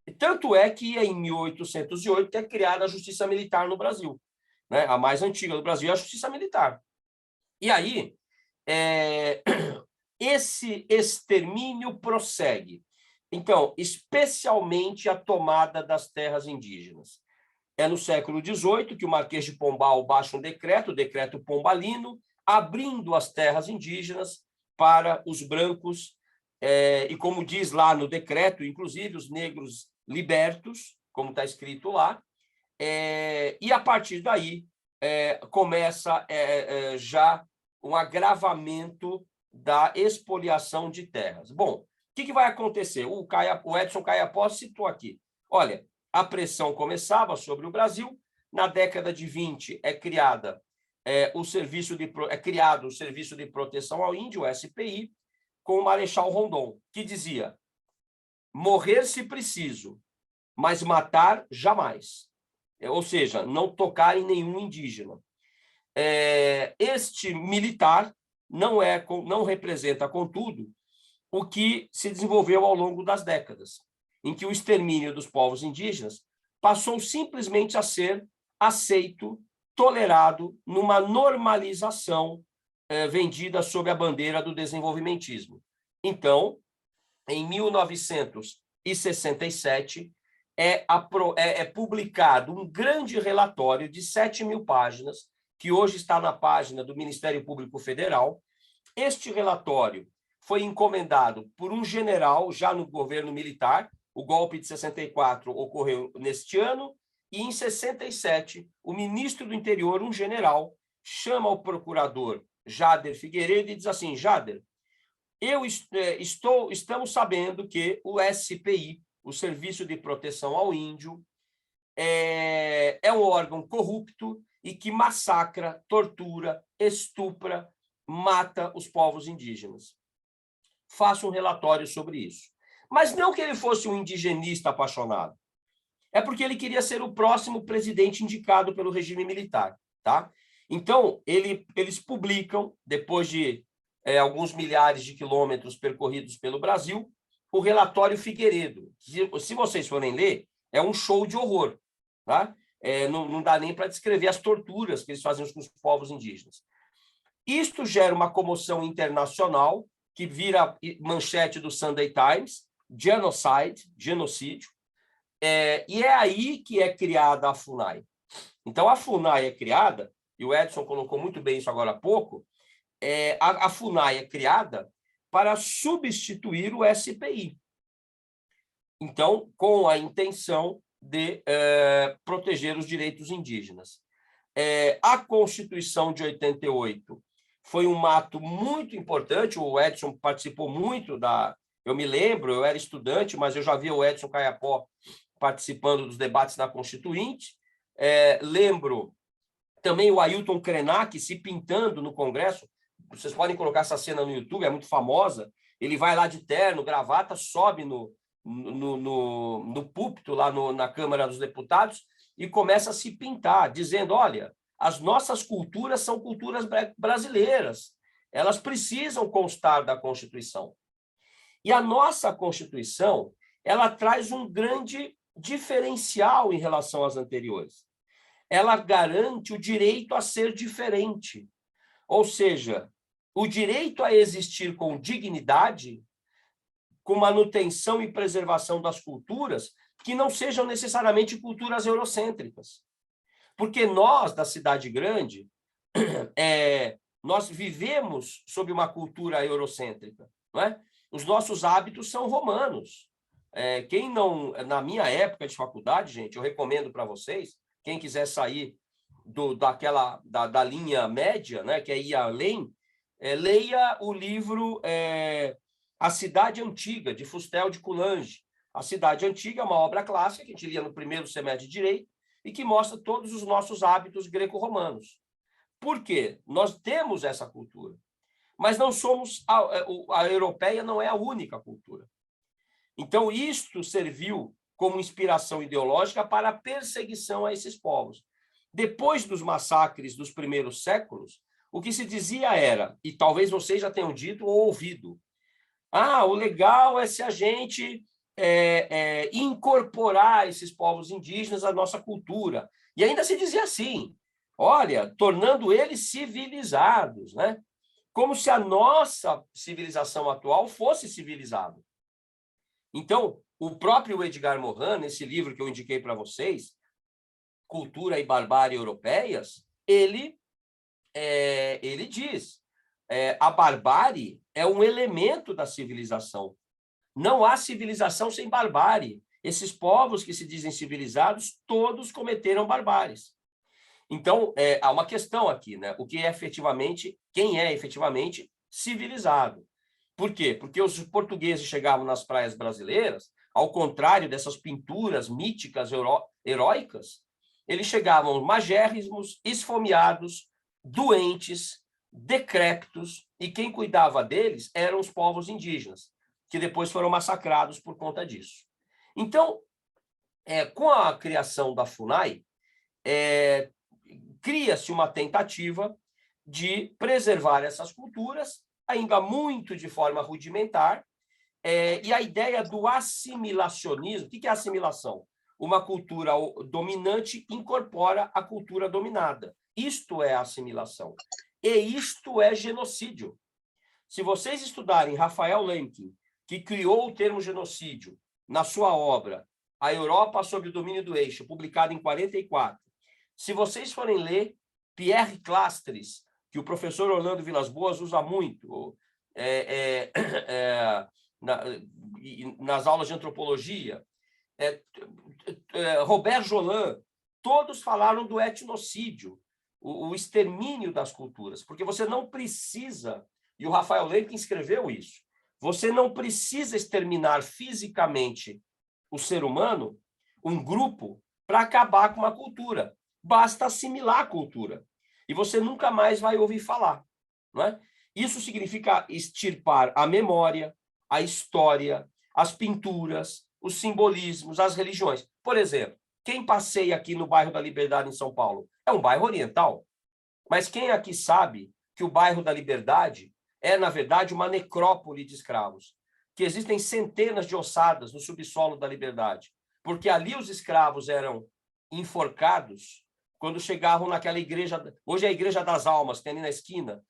Speaker 3: E tanto é que em 1808 é criada a Justiça Militar no Brasil, né? A mais antiga do Brasil é a Justiça Militar. E aí, esse extermínio prossegue. Então, especialmente a tomada das terras indígenas. É no século XVIII que o Marquês de Pombal baixa um decreto, o Decreto Pombalino, abrindo as terras indígenas para os brancos, e como diz lá no decreto, inclusive os negros libertos, como está escrito lá, e a partir daí começa já um agravamento da expoliação de terras. Bom, o que vai acontecer? O Edson Caiapó citou aqui. Olha, a pressão começava sobre o Brasil. Na década de 20 é criado o Serviço de Proteção ao Índio, o SPI, com o Marechal Rondon, que dizia: morrer se preciso, mas matar jamais. Ou seja, não tocar em nenhum indígena. Este militar não representa, contudo, o que se desenvolveu ao longo das décadas, em que o extermínio dos povos indígenas passou simplesmente a ser aceito, tolerado, numa normalização vendida sob a bandeira do desenvolvimentismo. Então, em 1967, é publicado um grande relatório de 7.000 páginas, que hoje está na página do Ministério Público Federal. Este relatório foi encomendado por um general já no governo militar. O golpe de 64 ocorreu neste ano, e em 67, o ministro do Interior, um general, chama o procurador Jader Figueiredo e diz assim: Jader, estamos sabendo que o SPI, o Serviço de Proteção ao Índio, é um órgão corrupto e que massacra, tortura, estupra, mata os povos indígenas. Faça um relatório sobre isso. Mas não que ele fosse um indigenista apaixonado. É porque ele queria ser o próximo presidente indicado pelo regime militar. Tá? Então, eles publicam, depois de alguns milhares de quilômetros percorridos pelo Brasil, o relatório Figueiredo. Se vocês forem ler, é um show de horror. Tá? Não dá nem para descrever as torturas que eles faziam com os povos indígenas. Isto gera uma comoção internacional, que vira manchete do Sunday Times, genocídio, e é aí que é criada a FUNAI. Então, a FUNAI é criada, e o Edson colocou muito bem isso agora há pouco, a FUNAI é criada para substituir o SPI. Então, com a intenção de proteger os direitos indígenas. A Constituição de 88 foi um ato muito importante, o Edson participou muito eu me lembro, eu era estudante, mas eu já vi o Edson Caiapó participando dos debates da Constituinte. Lembro também o Ailton Krenak se pintando no Congresso. Vocês podem colocar essa cena no YouTube, é muito famosa. Ele vai lá de terno, gravata, sobe no púlpito lá na Câmara dos Deputados e começa a se pintar, dizendo: olha, as nossas culturas são culturas brasileiras, elas precisam constar da Constituição. E a nossa Constituição, ela traz um grande diferencial em relação às anteriores. Ela garante o direito a ser diferente, ou seja, o direito a existir com dignidade, com manutenção e preservação das culturas que não sejam necessariamente culturas eurocêntricas. Porque nós, da cidade grande, nós vivemos sob uma cultura eurocêntrica, não é? Os nossos hábitos são romanos. Quem não, na minha época de faculdade, gente, eu recomendo para vocês, quem quiser sair da linha média, né, que é ir além, leia o livro A Cidade Antiga, de Fustel de Coulanges. A Cidade Antiga é uma obra clássica que a gente lia no primeiro semestre de Direito e que mostra todos os nossos hábitos greco-romanos. Por quê? Nós temos essa cultura, mas não somos a europeia não é a única cultura. Então, isto serviu como inspiração ideológica para a perseguição a esses povos. Depois dos massacres dos primeiros séculos, o que se dizia era, e talvez vocês já tenham dito ou ouvido, o legal é se a gente incorporar esses povos indígenas à nossa cultura. E ainda se dizia assim, olha, tornando eles civilizados, né? Como se a nossa civilização atual fosse civilizada. Então, o próprio Edgar Morin, nesse livro que eu indiquei para vocês, Cultura e Barbárie Europeias, ele diz, a barbárie é um elemento da civilização. Não há civilização sem barbárie. Esses povos que se dizem civilizados, todos cometeram barbáries. Então, há uma questão aqui, né? Quem é efetivamente civilizado? Por quê? Porque os portugueses chegavam nas praias brasileiras, ao contrário dessas pinturas míticas heróicas, eles chegavam magérrimos, esfomeados, doentes, decrépitos, e quem cuidava deles eram os povos indígenas, que depois foram massacrados por conta disso. Então, com a criação da FUNAI, cria-se uma tentativa de preservar essas culturas, ainda muito de forma rudimentar, e a ideia do assimilacionismo. O que é assimilação? Uma cultura dominante incorpora a cultura dominada. Isto é assimilação. E isto é genocídio. Se vocês estudarem Rafael Lemkin, que criou o termo genocídio na sua obra A Europa sob o Domínio do Eixo, publicada em 1944, se vocês forem ler Pierre Clastres, que o professor Orlando Vilas Boas usa muito nas aulas de antropologia, Robert Jolin, todos falaram do etnocídio, o extermínio das culturas, porque você não precisa, e o Rafael Lemkin escreveu isso, você não precisa exterminar fisicamente o ser humano, um grupo, para acabar com uma cultura. Basta assimilar a cultura. E você nunca mais vai ouvir falar. Não é? Isso significa extirpar a memória, a história, as pinturas, os simbolismos, as religiões. Por exemplo, quem passeia aqui no bairro da Liberdade, em São Paulo, é um bairro oriental. Mas quem aqui sabe que o bairro da Liberdade é, na verdade, uma necrópole de escravos? Que existem centenas de ossadas no subsolo da Liberdade. Porque ali os escravos eram enforcados quando chegavam naquela igreja, hoje é a Igreja das Almas, tem ali na esquina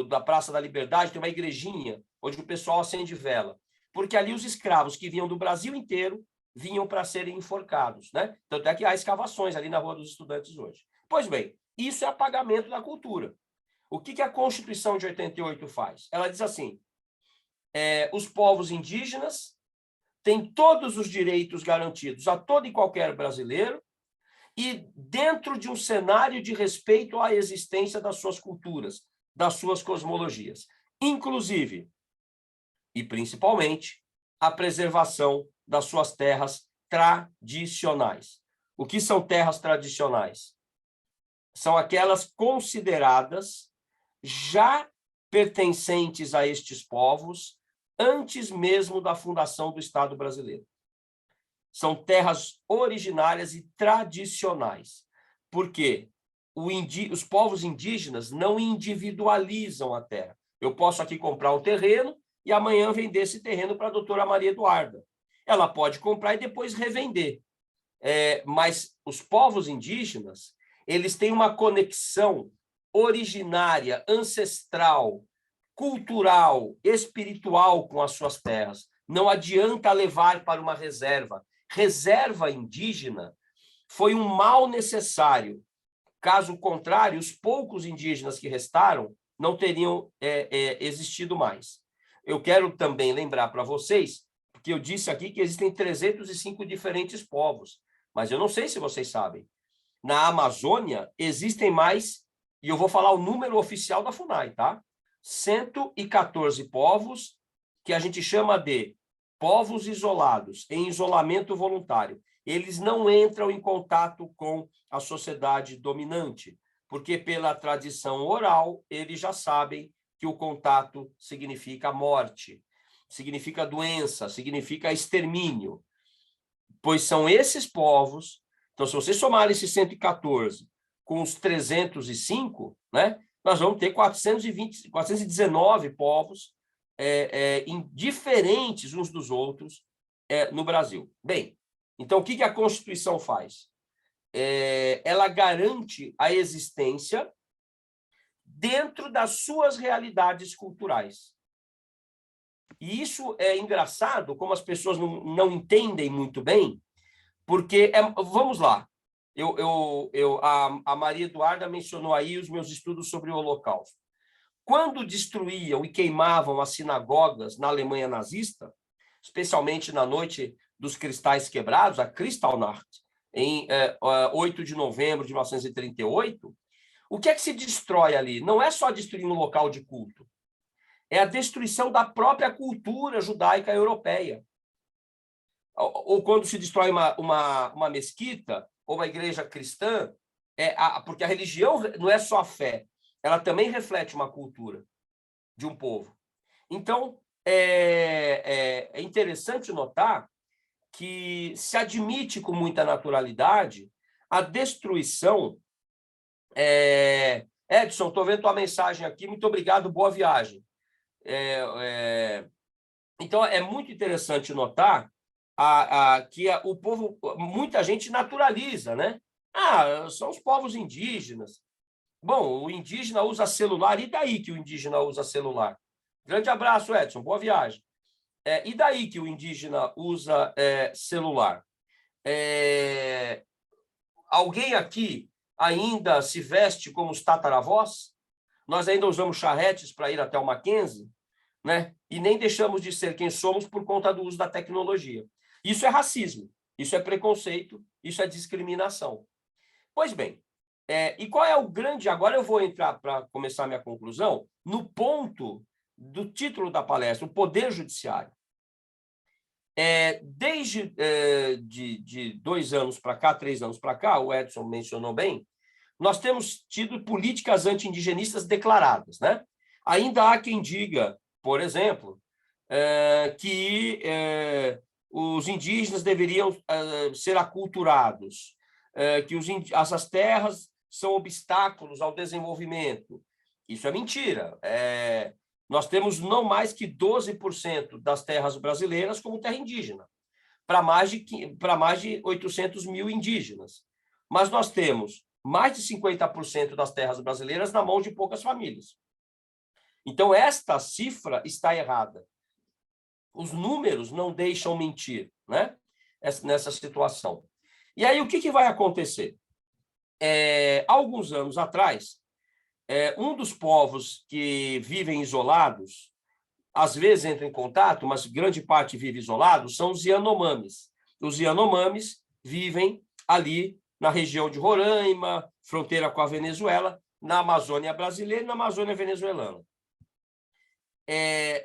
Speaker 3: da Praça da Liberdade, tem uma igrejinha onde o pessoal acende vela. Porque ali os escravos que vinham do Brasil inteiro vinham para serem enforcados, né? Tanto é que há escavações ali na Rua dos Estudantes hoje. Pois bem, isso é apagamento da cultura. O que a Constituição de 88 faz? Ela diz assim, os povos indígenas têm todos os direitos garantidos a todo e qualquer brasileiro, e dentro de um cenário de respeito à existência das suas culturas, das suas cosmologias, inclusive e principalmente a preservação das suas terras tradicionais. O que são terras tradicionais? São aquelas consideradas já pertencentes a estes povos antes mesmo da fundação do Estado brasileiro. São terras originárias e tradicionais, porque os povos indígenas não individualizam a terra. Eu posso aqui comprar um terreno e amanhã vender esse terreno para a doutora Maria Eduarda. Ela pode comprar e depois revender. Mas os povos indígenas, eles têm uma conexão originária, ancestral, cultural, espiritual com as suas terras. Não adianta levar para uma reserva. Reserva indígena foi um mal necessário. Caso contrário, os poucos indígenas que restaram não teriam existido mais. Eu quero também lembrar para vocês, porque eu disse aqui que existem 305 diferentes povos, mas eu não sei se vocês sabem. Na Amazônia, existem mais, e eu vou falar o número oficial da FUNAI, tá? 114 povos, que a gente chama de povos isolados, em isolamento voluntário. Eles não entram em contato com a sociedade dominante, porque pela tradição oral, eles já sabem que o contato significa morte, significa doença, significa extermínio. Pois são esses povos. Então, se você somar esses 114 com os 305, né, nós vamos ter 419 povos diferentes uns dos outros no Brasil. Bem, então, o que a Constituição faz? Ela garante a existência dentro das suas realidades culturais. E isso é engraçado, como as pessoas não entendem muito bem, porque, vamos lá, a Maria Eduarda mencionou aí os meus estudos sobre o Holocausto. Quando destruíam e queimavam as sinagogas na Alemanha nazista, especialmente na noite dos cristais quebrados, a Kristallnacht, em 8 de novembro de 1938, o que é que se destrói ali? Não é só destruir um local de culto, é a destruição da própria cultura judaica europeia. Ou quando se destrói uma mesquita ou uma igreja cristã, porque a religião não é só a fé, ela também reflete uma cultura de um povo. Então, é interessante notar que se admite com muita naturalidade a destruição. Edson, estou vendo tua mensagem aqui, muito obrigado, boa viagem. Então, é muito interessante notar que o povo, muita gente naturaliza, né? São os povos indígenas. Bom, o indígena usa celular, e daí que o indígena usa celular? Grande abraço, Edson, boa viagem. E daí que o indígena usa celular? Alguém aqui ainda se veste como os tataravós? Nós ainda usamos charretes para ir até o Mackenzie, né? E nem deixamos de ser quem somos por conta do uso da tecnologia. Isso é racismo, isso é preconceito, isso é discriminação. Pois bem, e qual é o grande... Agora eu vou entrar, para começar a minha conclusão, no ponto do título da palestra, o Poder Judiciário. Desde de 2 anos para cá, 3 anos para cá, o Edson mencionou bem, nós temos tido políticas anti-indigenistas declaradas, né? Ainda há quem diga, por exemplo, que os indígenas deveriam ser aculturados, que as terras são obstáculos ao desenvolvimento. Isso é mentira. Nós temos não mais que 12% das terras brasileiras como terra indígena, para mais de 800 mil indígenas. Mas nós temos mais de 50% das terras brasileiras na mão de poucas famílias. Então, esta cifra está errada. Os números não deixam mentir, né? Nessa situação. E aí, o que vai acontecer? Há alguns anos atrás, um dos povos que vivem isolados, às vezes entram em contato, mas grande parte vive isolado, são os Yanomamis. Os Yanomamis vivem ali na região de Roraima, fronteira com a Venezuela, na Amazônia brasileira e na Amazônia venezuelana.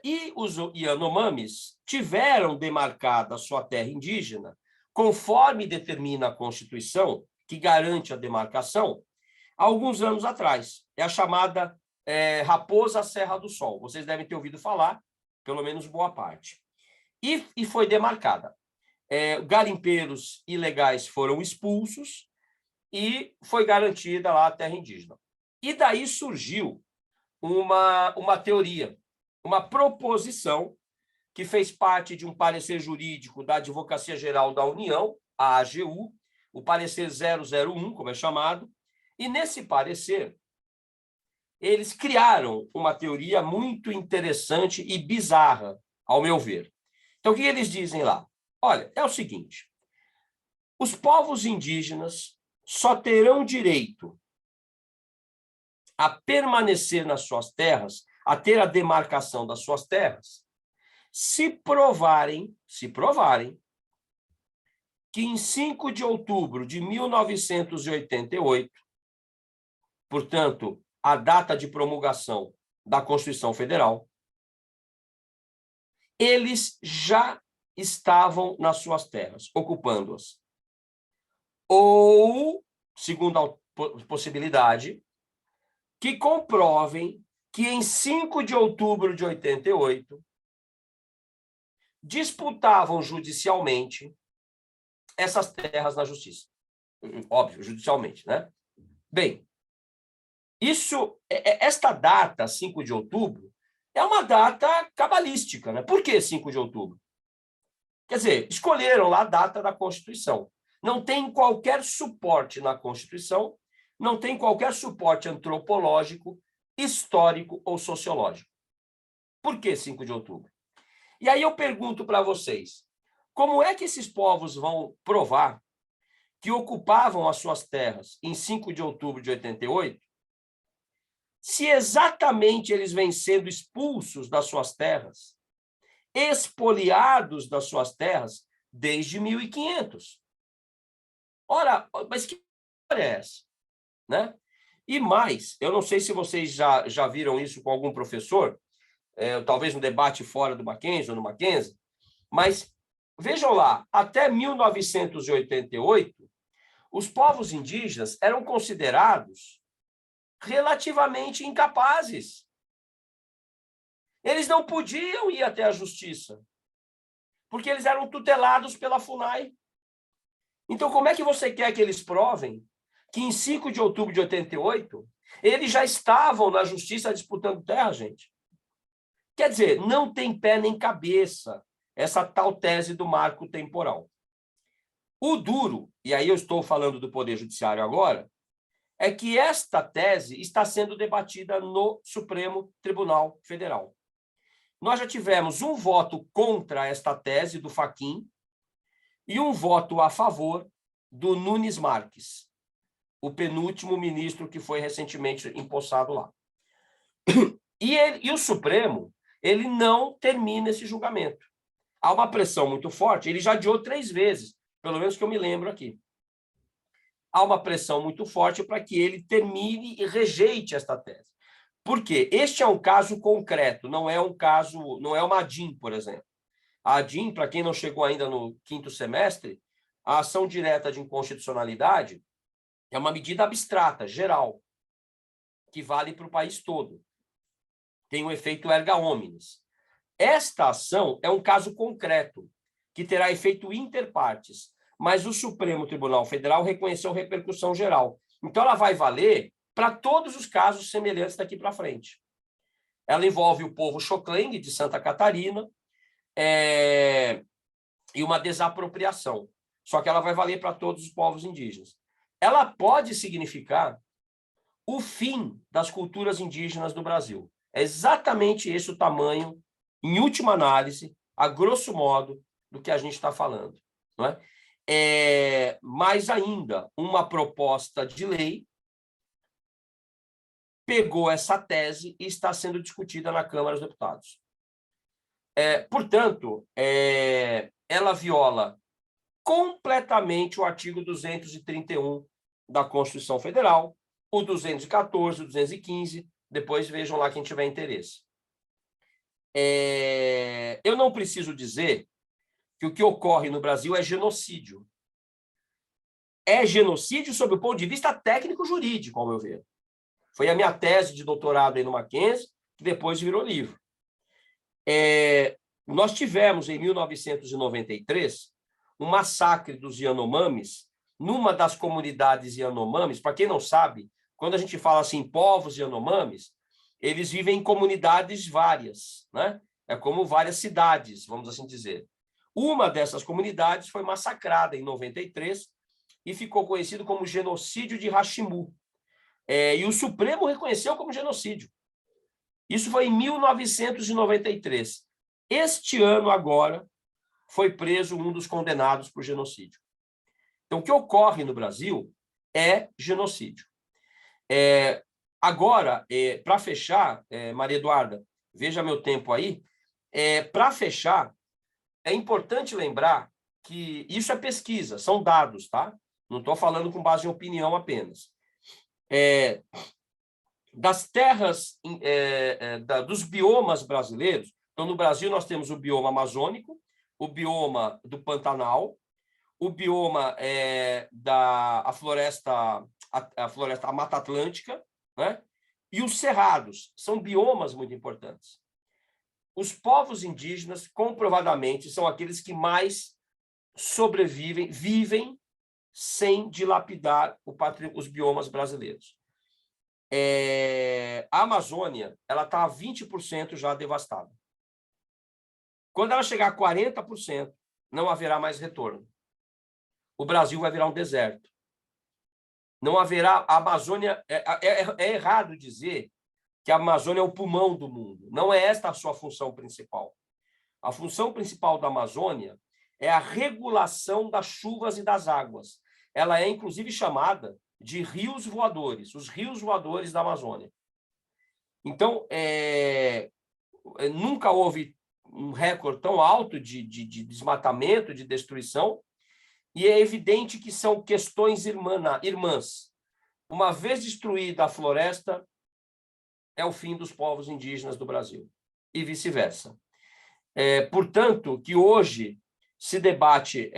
Speaker 3: E os Yanomamis tiveram demarcada a sua terra indígena, conforme determina a Constituição, que garante a demarcação, há alguns anos atrás. É a chamada Raposa Serra do Sol. Vocês devem ter ouvido falar, pelo menos boa parte. E foi demarcada. Garimpeiros ilegais foram expulsos e foi garantida lá a terra indígena. E daí surgiu uma teoria, uma proposição que fez parte de um parecer jurídico da Advocacia Geral da União, a AGU, o parecer 001, como é chamado, e nesse parecer eles criaram uma teoria muito interessante e bizarra, ao meu ver. Então, o que eles dizem lá? Olha, é o seguinte, os povos indígenas só terão direito a permanecer nas suas terras, a ter a demarcação das suas terras, se provarem que em 5 de outubro de 1988, portanto, a data de promulgação da Constituição Federal, eles já estavam nas suas terras, ocupando-as. Ou, segunda possibilidade, que comprovem que em 5 de outubro de 88 disputavam judicialmente essas terras na justiça. Óbvio, judicialmente, né? Bem, esta data, 5 de outubro, é uma data cabalística, né? Por que 5 de outubro? Quer dizer, escolheram lá a data da Constituição. Não tem qualquer suporte na Constituição, não tem qualquer suporte antropológico, histórico ou sociológico. Por que 5 de outubro? E aí eu pergunto para vocês, como é que esses povos vão provar que ocupavam as suas terras em 5 de outubro de 88, se exatamente eles vêm sendo expulsos das suas terras, expoliados das suas terras desde 1500? Ora, mas que história é essa? Né? E mais, eu não sei se vocês já viram isso com algum professor, talvez no debate fora do Mackenzie ou no Mackenzie, mas vejam lá, até 1988, os povos indígenas eram considerados relativamente incapazes. Eles não podiam ir até a justiça, porque eles eram tutelados pela FUNAI. Então, como é que você quer que eles provem que em 5 de outubro de 88, eles já estavam na justiça disputando terra, gente? Quer dizer, não tem pé nem cabeça essa tal tese do marco temporal. O duro, e aí eu estou falando do Poder Judiciário agora, é que esta tese está sendo debatida no Supremo Tribunal Federal. Nós já tivemos um voto contra esta tese do Fachin e um voto a favor do Nunes Marques, o penúltimo ministro que foi recentemente empossado lá. E o Supremo, ele não termina esse julgamento. Há uma pressão muito forte, ele já adiou 3 vezes, pelo menos que eu me lembro aqui. Há uma pressão muito forte para que ele termine e rejeite esta tese. Por quê? Este é um caso concreto, não é um caso, não é uma ADIM, por exemplo. A ADIM, para quem não chegou ainda no 5º semestre, a ação direta de inconstitucionalidade é uma medida abstrata, geral, que vale para o país todo. Tem um efeito erga omnes. Esta ação é um caso concreto, que terá efeito inter partes, mas o Supremo Tribunal Federal reconheceu repercussão geral. Então, ela vai valer para todos os casos semelhantes daqui para frente. Ela envolve o povo Xoklengue, de Santa Catarina, e uma desapropriação. Só que ela vai valer para todos os povos indígenas. Ela pode significar o fim das culturas indígenas do Brasil. É exatamente esse o tamanho, em última análise, a grosso modo, do que a gente está falando. Não é? Mais ainda, uma proposta de lei pegou essa tese e está sendo discutida na Câmara dos Deputados. Portanto, ela viola completamente o artigo 231 da Constituição Federal, o 214, o 215, depois vejam lá quem tiver interesse. Eu não preciso dizer que o que ocorre no Brasil é genocídio. É genocídio sob o ponto de vista técnico-jurídico, ao meu ver. Foi a minha tese de doutorado aí no Mackenzie, que depois virou livro. Nós tivemos, em 1993, um massacre dos Yanomamis, numa das comunidades Yanomamis. Para quem não sabe, quando a gente fala assim, povos Yanomamis, eles vivem em comunidades várias, né? É como várias cidades, vamos assim dizer. Uma dessas comunidades foi massacrada em 93 e ficou conhecido como genocídio de Hashimu. E o Supremo reconheceu como genocídio. Isso foi em 1993. Este ano, agora, foi preso um dos condenados por genocídio. Então, o que ocorre no Brasil é genocídio. Agora, para fechar, Maria Eduarda, veja meu tempo aí, para fechar, é importante lembrar que isso é pesquisa, são dados, tá? Não estou falando com base em opinião apenas. Das terras, dos biomas brasileiros, então, no Brasil, nós temos o bioma amazônico, o bioma do Pantanal, o bioma da floresta, a Mata Atlântica, né? E os cerrados, são biomas muito importantes. Os povos indígenas, comprovadamente, são aqueles que mais sobrevivem, vivem sem dilapidar os biomas brasileiros. A Amazônia, ela está a 20% já devastada. Quando ela chegar a 40%, não haverá mais retorno. O Brasil vai virar um deserto. Não haverá... A Amazônia... É errado dizer que a Amazônia é o pulmão do mundo. Não é esta a sua função principal. A função principal da Amazônia é a regulação das chuvas e das águas. Ela é, inclusive, chamada de rios voadores, os rios voadores da Amazônia. Então, nunca houve um recorde tão alto de desmatamento, de destruição, e é evidente que são questões irmãs. Uma vez destruída a floresta, é o fim dos povos indígenas do Brasil, e vice-versa. Portanto, que hoje se debate,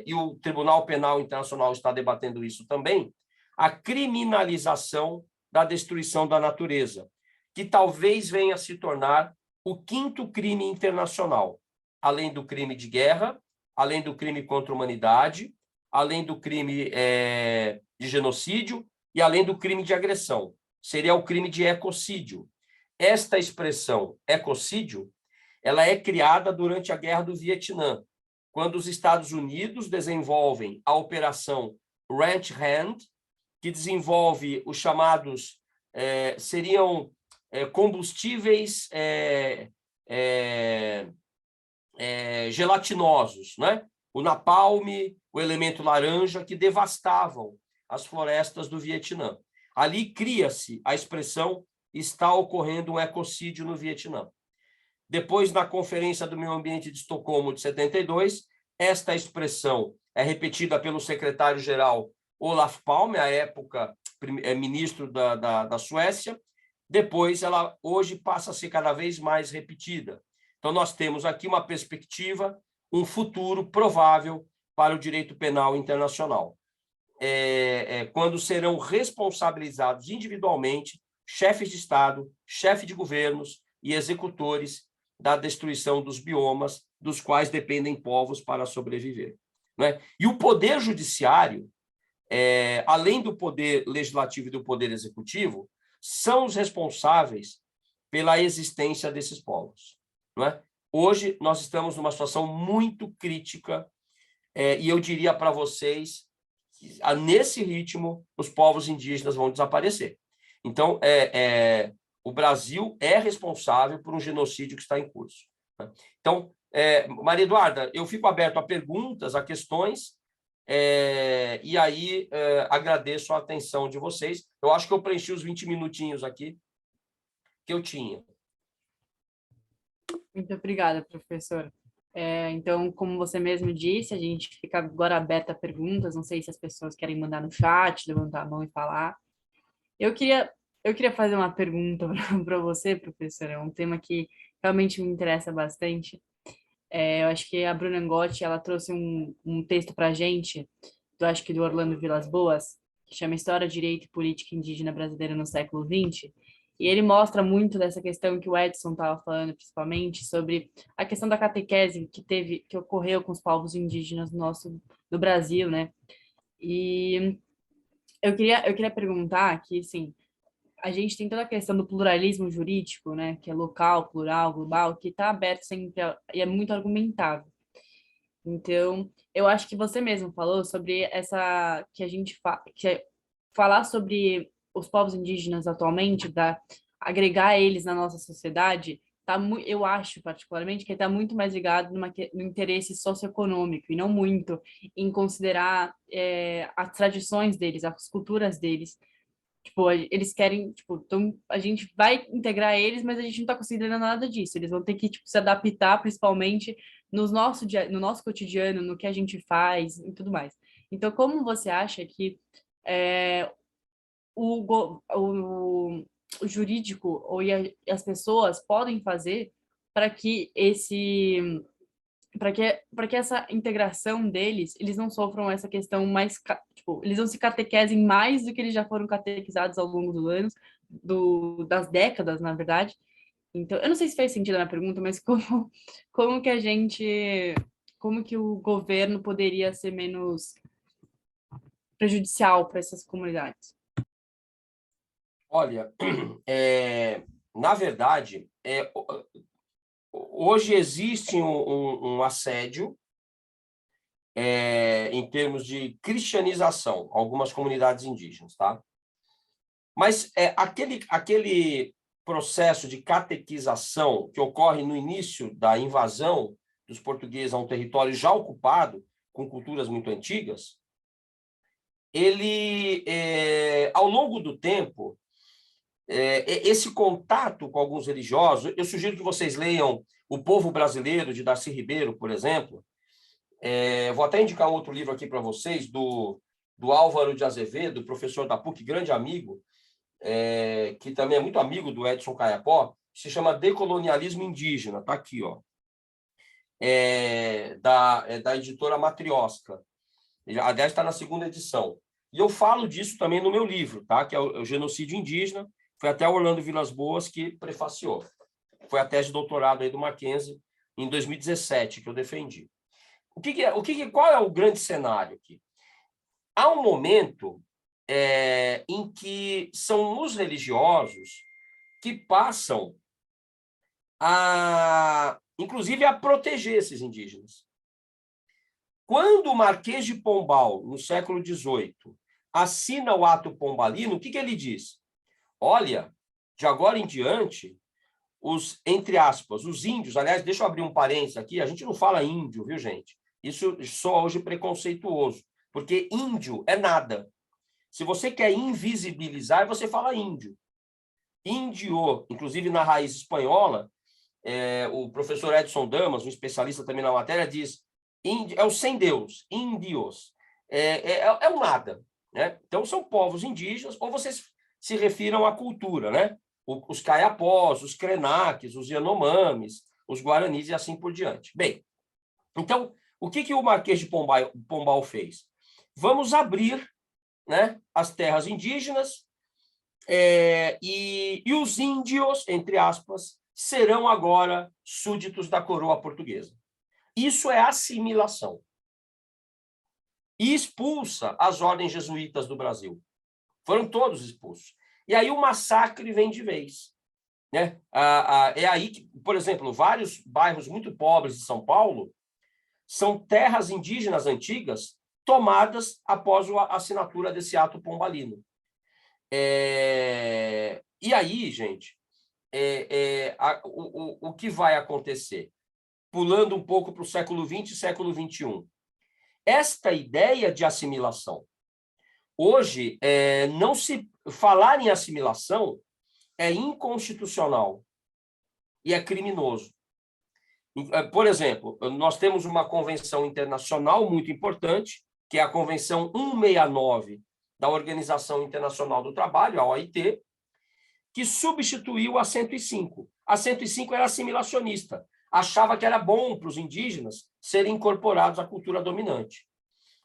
Speaker 3: e o Tribunal Penal Internacional está debatendo isso também, a criminalização da destruição da natureza, que talvez venha a se tornar o 5º crime internacional, além do crime de guerra, além do crime contra a humanidade, além do crime de genocídio e além do crime de agressão. Seria o crime de ecocídio. Esta expressão, ecocídio, ela é criada durante a Guerra do Vietnã, quando os Estados Unidos desenvolvem a Operação Ranch Hand, que desenvolve os chamados, seriam combustíveis gelatinosos, né? O napalm, o elemento laranja, que devastavam as florestas do Vietnã. Ali cria-se a expressão "está ocorrendo um ecocídio no Vietnã". Depois, na Conferência do Meio Ambiente de Estocolmo, de 72, esta expressão é repetida pelo secretário-geral Olof Palme, à época ministro da Suécia. Depois, ela hoje passa a ser cada vez mais repetida. Então, nós temos aqui uma perspectiva, um futuro provável para o direito penal internacional, quando serão responsabilizados individualmente chefes de Estado, chefes de governos e executores da destruição dos biomas, dos quais dependem povos para sobreviver. Né? E o poder judiciário, além do poder legislativo e do poder executivo, são os responsáveis pela existência desses povos. Não é? Hoje, nós estamos numa situação muito crítica, e eu diria para vocês que, nesse ritmo, os povos indígenas vão desaparecer. Então, o Brasil é responsável por um genocídio que está em curso. Né? Então, Maria Eduarda, eu fico aberto a perguntas, a questões, e aí agradeço a atenção de vocês. Eu acho que eu preenchi os 20 minutinhos aqui que eu tinha.
Speaker 1: Muito obrigada, professor. Então, como você mesmo disse, a gente fica agora aberto a perguntas. Não sei se as pessoas querem mandar no chat, levantar a mão e falar. Eu queria fazer uma pergunta para você, professor. É um tema que realmente me interessa bastante. Eu acho que a Bruna Angotti, ela trouxe um texto para a gente, acho que do Orlando Vilas Boas, que chama História, Direito e Política Indígena Brasileira no Século XX. E ele mostra muito dessa questão que o Edson estava falando, principalmente, sobre a questão da catequese que ocorreu com os povos indígenas do Brasil, né? E eu queria perguntar que, assim, a gente tem toda a questão do pluralismo jurídico, né, que é local, plural, global, que está aberto sempre e é muito argumentável. Então, eu acho que você mesmo falou sobre essa que a gente falar sobre os povos indígenas atualmente, agregar eles na nossa sociedade, eu acho particularmente que está muito mais ligado no interesse socioeconômico e não muito em considerar as tradições deles, as culturas deles. Tipo, eles querem, tipo, então a gente vai integrar eles, mas a gente não está considerando nada disso. Eles vão ter que, tipo, se adaptar, principalmente no nosso cotidiano, no que a gente faz e tudo mais. Então, como você acha que o jurídico as pessoas podem fazer para que para que essa integração deles, eles não sofram essa questão mais, tipo, eles não se catequesem mais do que eles já foram catequizados ao longo dos anos, das décadas, na verdade. Então, eu não sei se fez sentido na pergunta, mas como como que o governo poderia ser menos prejudicial para essas comunidades?
Speaker 3: Olha, na verdade, hoje existe um assédio em termos de cristianização, algumas comunidades indígenas, tá? Mas aquele processo de catequização que ocorre no início da invasão dos portugueses a um território já ocupado, com culturas muito antigas, ele, ao longo do tempo, esse contato com alguns religiosos, eu sugiro que vocês leiam O Povo Brasileiro, de Darcy Ribeiro, por exemplo. Vou até indicar um outro livro aqui para vocês, do Álvaro de Azevedo, professor da PUC, grande amigo, que também é muito amigo do Edson Caiapó, se chama Decolonialismo Indígena, está aqui, ó. Da editora Matrioska. Aliás, está na 2ª edição. E eu falo disso também no meu livro, tá? Que é o Genocídio Indígena. Foi até o Orlando Vilas Boas que prefaciou. Foi a tese de doutorado aí do Mackenzie, em 2017, que eu defendi. Qual é o grande cenário aqui? Há um momento em que são os religiosos que passam inclusive, a proteger esses indígenas. Quando o Marquês de Pombal, no século XVIII, assina o Ato Pombalino, o que ele diz? Olha, de agora em diante, entre aspas, os índios, aliás, deixa eu abrir um parênteses aqui, a gente não fala índio, viu, gente? Isso soa hoje preconceituoso, porque índio é nada. Se você quer invisibilizar, você fala índio. Índio, inclusive na raiz espanhola, o professor Edson Damas, um especialista também na matéria, diz é o sem Deus, índios, é o nada, né? Então são povos indígenas, ou vocês se refiram à cultura, né? Os caiapós, os krenaques, os yanomamis, os guaranis e assim por diante. Bem, então, o que o Marquês de Pombal fez? Vamos abrir, né, as terras indígenas, e os índios, entre aspas, serão agora súditos da coroa portuguesa. Isso é assimilação. E expulsa as ordens jesuítas do Brasil. Foram todos expulsos. E aí o massacre vem de vez, né? É aí que, por exemplo, vários bairros muito pobres de São Paulo são terras indígenas antigas tomadas após a assinatura desse ato pombalino. E aí, gente, o que vai acontecer? Pulando um pouco para o século XX e século XXI. Esta ideia de assimilação. Hoje, não se falar em assimilação é inconstitucional e é criminoso. Por exemplo, nós temos uma convenção internacional muito importante, que é a Convenção 169 da Organização Internacional do Trabalho, a OIT, que substituiu a 105. A 105 era assimilacionista, achava que era bom para os indígenas serem incorporados à cultura dominante.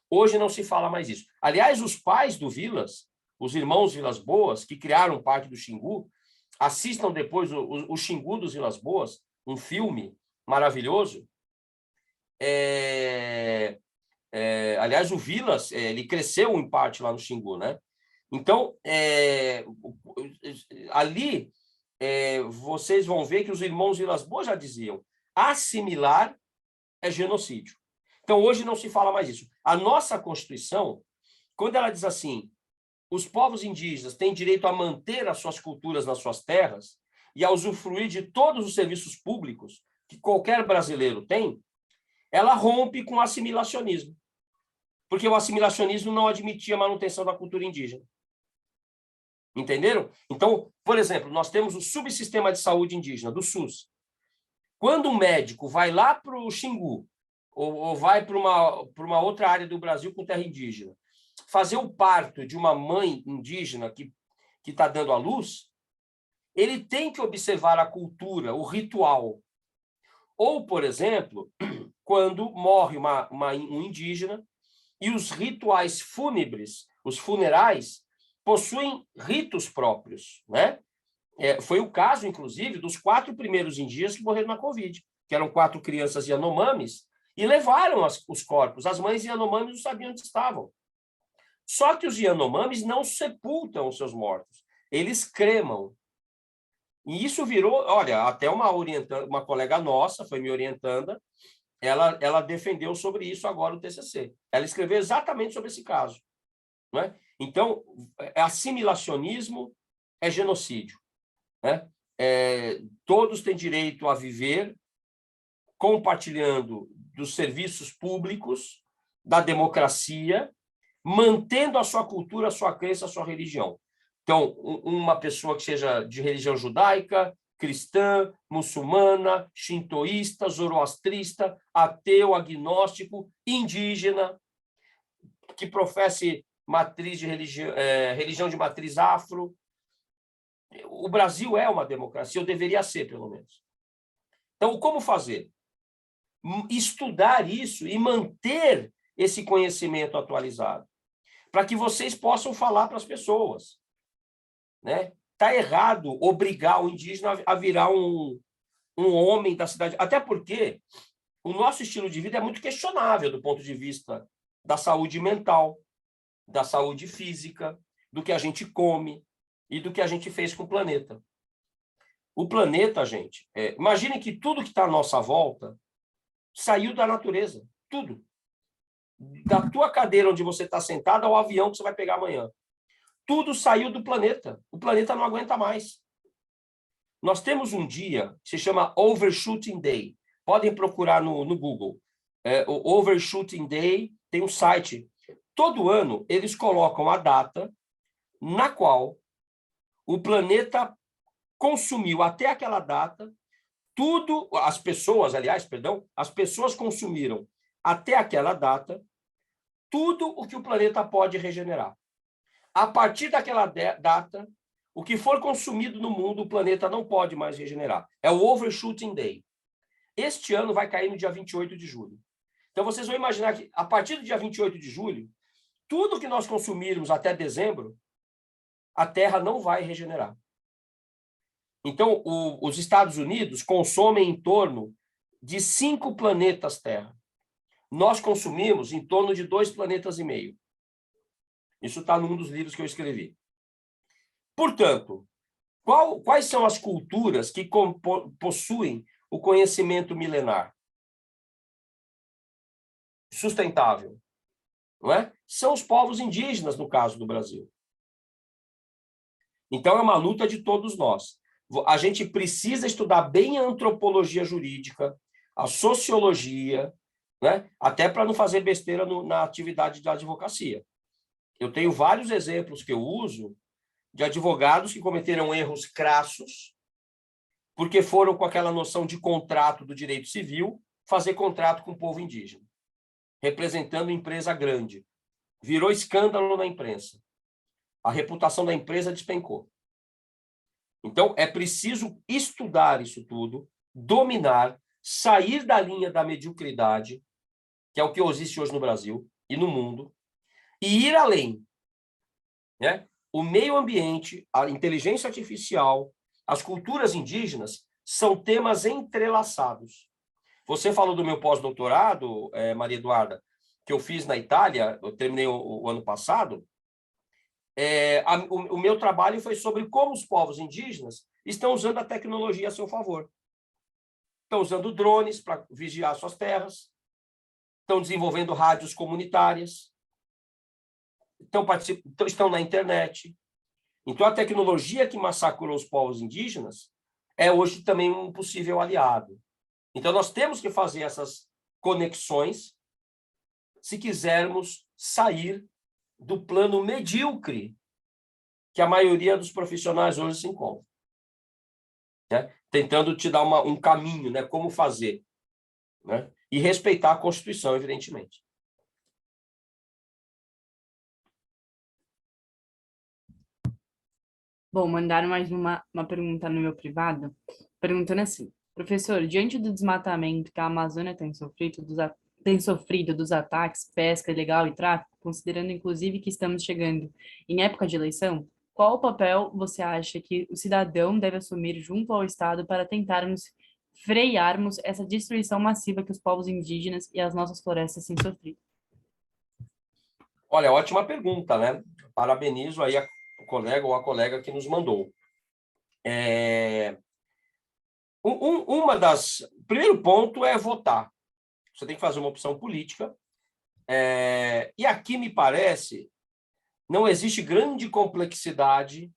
Speaker 3: Hoje não se fala mais isso. Aliás, os pais do Vilas, os irmãos Vilas Boas, que criaram o Parque do Xingu, assistam depois o Xingu dos Vilas Boas, um filme maravilhoso. Aliás, o Vilas, ele cresceu em parte lá no Xingu, né? Então, ali, vocês vão ver que os irmãos Vilas Boas já diziam: assimilar é genocídio. Então, hoje não se fala mais isso. A nossa Constituição, quando ela diz assim, os povos indígenas têm direito a manter as suas culturas nas suas terras e a usufruir de todos os serviços públicos que qualquer brasileiro tem, ela rompe com o assimilacionismo. Porque o assimilacionismo não admitia a manutenção da cultura indígena. Entenderam? Então, por exemplo, nós temos o subsistema de saúde indígena, do SUS. Quando um médico vai lá para o Xingu, ou vai para uma outra área do Brasil com terra indígena, fazer o parto de uma mãe indígena que está dando à luz, ele tem que observar a cultura, o ritual. Ou, por exemplo, quando morre um indígena e os rituais fúnebres, os funerais, possuem ritos próprios, né? Foi o caso, inclusive, dos 4 primeiros indígenas que morreram na Covid, que eram 4 crianças Yanomamis, e levaram os corpos. As mães Yanomamis não sabiam onde estavam. Só que os Yanomamis não sepultam os seus mortos, eles cremam. E isso virou, olha, até uma colega nossa foi me orientando, ela defendeu sobre isso agora o TCC. Ela escreveu exatamente sobre esse caso, né? Então, assimilacionismo é genocídio, né? todos têm direito a viver compartilhando dos serviços públicos, da democracia, mantendo a sua cultura, a sua crença, a sua religião. Então, uma pessoa que seja de religião judaica, cristã, muçulmana, shintoísta, zoroastrista, ateu, agnóstico, indígena, que professe matriz de religião de matriz afro. O Brasil é uma democracia, ou deveria ser, pelo menos. Então, como fazer? Estudar isso e manter esse conhecimento atualizado, para que vocês possam falar para as pessoas. Né? Tá errado obrigar o indígena a virar um homem da cidade, até porque o nosso estilo de vida é muito questionável do ponto de vista da saúde mental, da saúde física, do que a gente come e do que a gente fez com o planeta. O planeta, gente, imagine que tudo que está à nossa volta saiu da natureza, tudo. Da tua cadeira onde você está sentado ao avião que você vai pegar amanhã. Tudo saiu do planeta. O planeta não aguenta mais. Nós temos um dia que se chama Overshooting Day. Podem procurar no Google. O Overshooting Day tem um site. Todo ano, eles colocam a data na qual o planeta consumiu até aquela data tudo, as pessoas consumiram até aquela data tudo o que o planeta pode regenerar. A partir daquela data, o que for consumido no mundo, o planeta não pode mais regenerar. É o Overshooting Day. Este ano vai cair no dia 28 de julho. Então, vocês vão imaginar que, a partir do dia 28 de julho, tudo que nós consumirmos até dezembro, a Terra não vai regenerar. Então, os Estados Unidos consomem em torno de 5 planetas Terra. Nós consumimos em torno de 2,5 planetas. Isso está num dos livros que eu escrevi. Portanto, quais são as culturas que possuem o conhecimento milenar? Sustentável. Não é? São os povos indígenas, no caso do Brasil. Então, é uma luta de todos nós. A gente precisa estudar bem a antropologia jurídica, a sociologia, né? Até para não fazer besteira na atividade da advocacia. Eu tenho vários exemplos que eu uso de advogados que cometeram erros crassos porque foram com aquela noção de contrato do direito civil fazer contrato com o povo indígena, representando empresa grande. Virou escândalo na imprensa. A reputação da empresa despencou. Então, é preciso estudar isso tudo, dominar, sair da linha da mediocridade, que é o que existe hoje no Brasil e no mundo, e ir além. Né? O meio ambiente, a inteligência artificial, as culturas indígenas são temas entrelaçados. Você falou do meu pós-doutorado, Maria Eduarda, que eu fiz na Itália, eu terminei o ano passado. O meu trabalho foi sobre como os povos indígenas estão usando a tecnologia a seu favor. Estão usando drones para vigiar suas terras, estão desenvolvendo rádios comunitárias, estão na internet. Então, a tecnologia que massacrou os povos indígenas é hoje também um possível aliado. Então, nós temos que fazer essas conexões se quisermos sair do plano medíocre que a maioria dos profissionais hoje se encontra. Né? Tentando te dar um caminho, né? Como fazer. Né? E respeitar a Constituição, evidentemente.
Speaker 1: Bom, mandaram mais uma pergunta no meu privado, perguntando assim: professor, diante do desmatamento que a Amazônia tem sofrido dos ataques, pesca ilegal e tráfico, considerando inclusive que estamos chegando em época de eleição, qual o papel você acha que o cidadão deve assumir junto ao Estado para tentarmos frearmos essa destruição massiva que os povos indígenas e as nossas florestas têm sofrido?
Speaker 3: Olha, ótima pergunta, né? Parabenizo aí o colega ou a colega que nos mandou. O primeiro ponto é votar. Você tem que fazer uma opção política. E aqui, me parece, não existe grande complexidade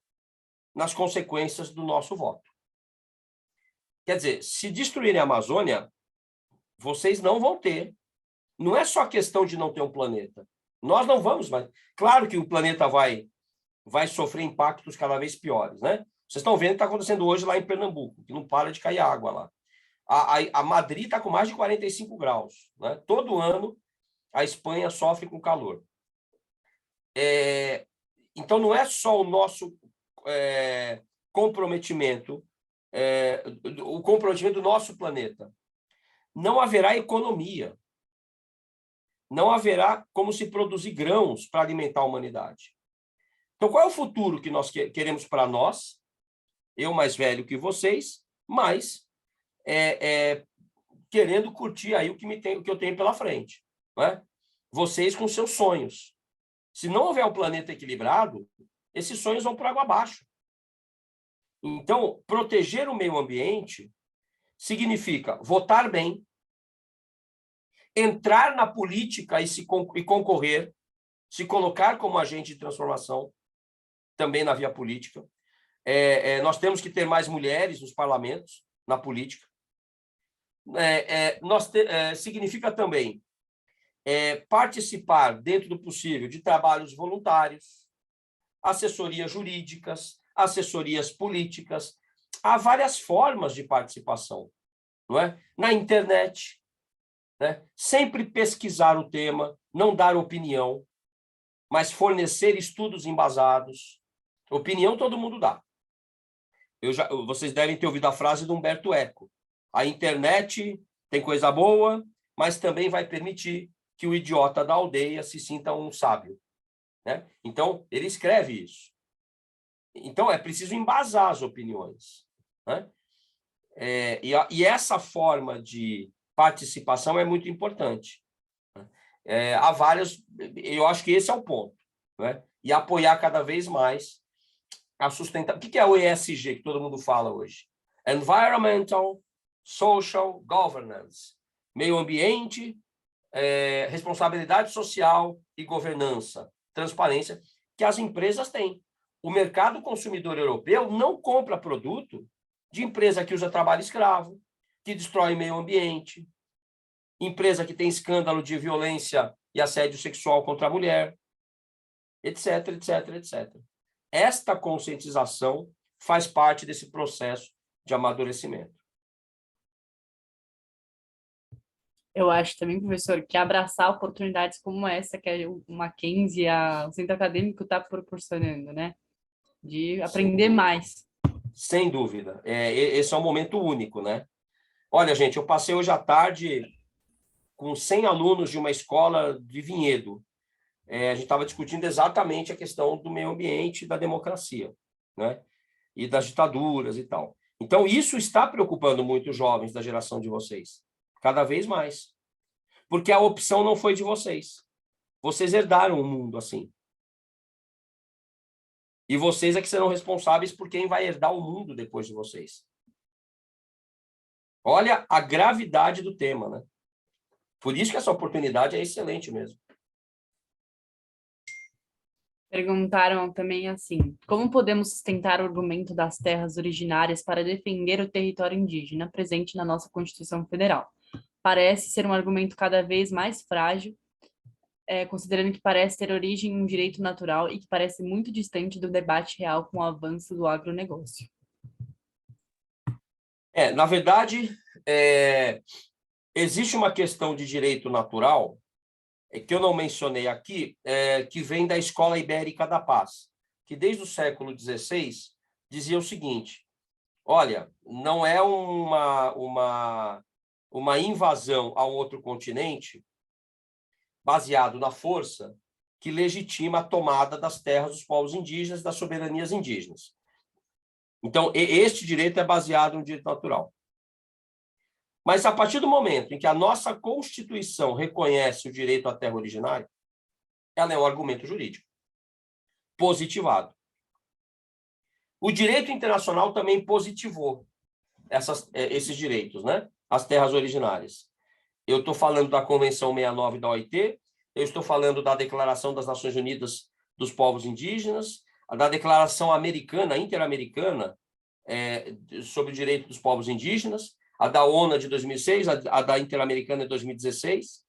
Speaker 3: nas consequências do nosso voto. Quer dizer, se destruírem a Amazônia, vocês não vão ter. Não é só questão de não ter um planeta. Nós não vamos mais. Claro que o planeta vai sofrer impactos cada vez piores, né? Vocês estão vendo o que está acontecendo hoje lá em Pernambuco, que não para de cair água lá. A Madrid está com mais de 45 graus, né? Todo ano a Espanha sofre com calor. Então, não é só o nosso comprometimento, o comprometimento do nosso planeta. Não haverá economia. Não haverá como se produzir grãos para alimentar a humanidade. Então, qual é o futuro que nós queremos para nós? Eu mais velho que vocês, mas querendo curtir aí o que eu tenho pela frente, não é? Vocês com seus sonhos. Se não houver um planeta equilibrado, esses sonhos vão por água abaixo. Então, proteger o meio ambiente significa votar bem, entrar na política e concorrer, se colocar como agente de transformação, também na via política. Nós temos que ter mais mulheres nos parlamentos, na política. Significa também participar, dentro do possível, de trabalhos voluntários, assessorias jurídicas, assessorias políticas. Há várias formas de participação, não é? Na internet, né? Sempre pesquisar o tema, não dar opinião, mas fornecer estudos embasados. Opinião todo mundo dá. Vocês devem ter ouvido a frase do Humberto Eco. A internet tem coisa boa, mas também vai permitir que o idiota da aldeia se sinta um sábio, né? Então, ele escreve isso. Então, é preciso embasar as opiniões, né? E essa forma de participação é muito importante. Há várias... Eu acho que esse é o ponto, né? E apoiar cada vez mais a sustentabilidade. O que é o ESG que todo mundo fala hoje? Environmental, Social, Governance. Meio ambiente, responsabilidade social e governança, transparência, que as empresas têm. O mercado consumidor europeu não compra produto de empresa que usa trabalho escravo, que destrói meio ambiente, empresa que tem escândalo de violência e assédio sexual contra a mulher, etc, etc, etc. Esta conscientização faz parte desse processo de amadurecimento.
Speaker 1: Eu acho também, professor, que abraçar oportunidades como essa que o Mackenzie, o centro acadêmico está proporcionando, né? De aprender mais.
Speaker 3: Sem dúvida. Esse é um momento único, né? Olha, gente, eu passei hoje à tarde com 100 alunos de uma escola de Vinhedo. A gente estava discutindo exatamente a questão do meio ambiente e da democracia, né? E das ditaduras e tal. Então, isso está preocupando muito os jovens da geração de vocês. Cada vez mais. Porque a opção não foi de vocês. Vocês herdaram o mundo assim. E vocês é que serão responsáveis por quem vai herdar o mundo depois de vocês. Olha a gravidade do tema, né? Por isso que essa oportunidade é excelente mesmo.
Speaker 1: Perguntaram também assim, como podemos sustentar o argumento das terras originárias para defender o território indígena presente na nossa Constituição Federal? Parece ser um argumento cada vez mais frágil, considerando que parece ter origem em um direito natural e que parece muito distante do debate real com o avanço do agronegócio.
Speaker 3: Na verdade, existe uma questão de direito natural que eu não mencionei aqui, que vem da Escola Ibérica da Paz, que desde o século XVI dizia o seguinte: olha, não é uma invasão a um outro continente baseado na força que legitima a tomada das terras dos povos indígenas, das soberanias indígenas. Então, este direito é baseado no direito natural. Mas, a partir do momento em que a nossa Constituição reconhece o direito à terra originária, ela é um argumento jurídico positivado. O direito internacional também positivou esses direitos, né? As terras originárias. Eu estou falando da Convenção 69 da OIT, eu estou falando da Declaração das Nações Unidas dos Povos Indígenas, da Declaração Americana, Interamericana, sobre o direito dos povos indígenas, a da ONU de 2006, a da Interamericana de 2016.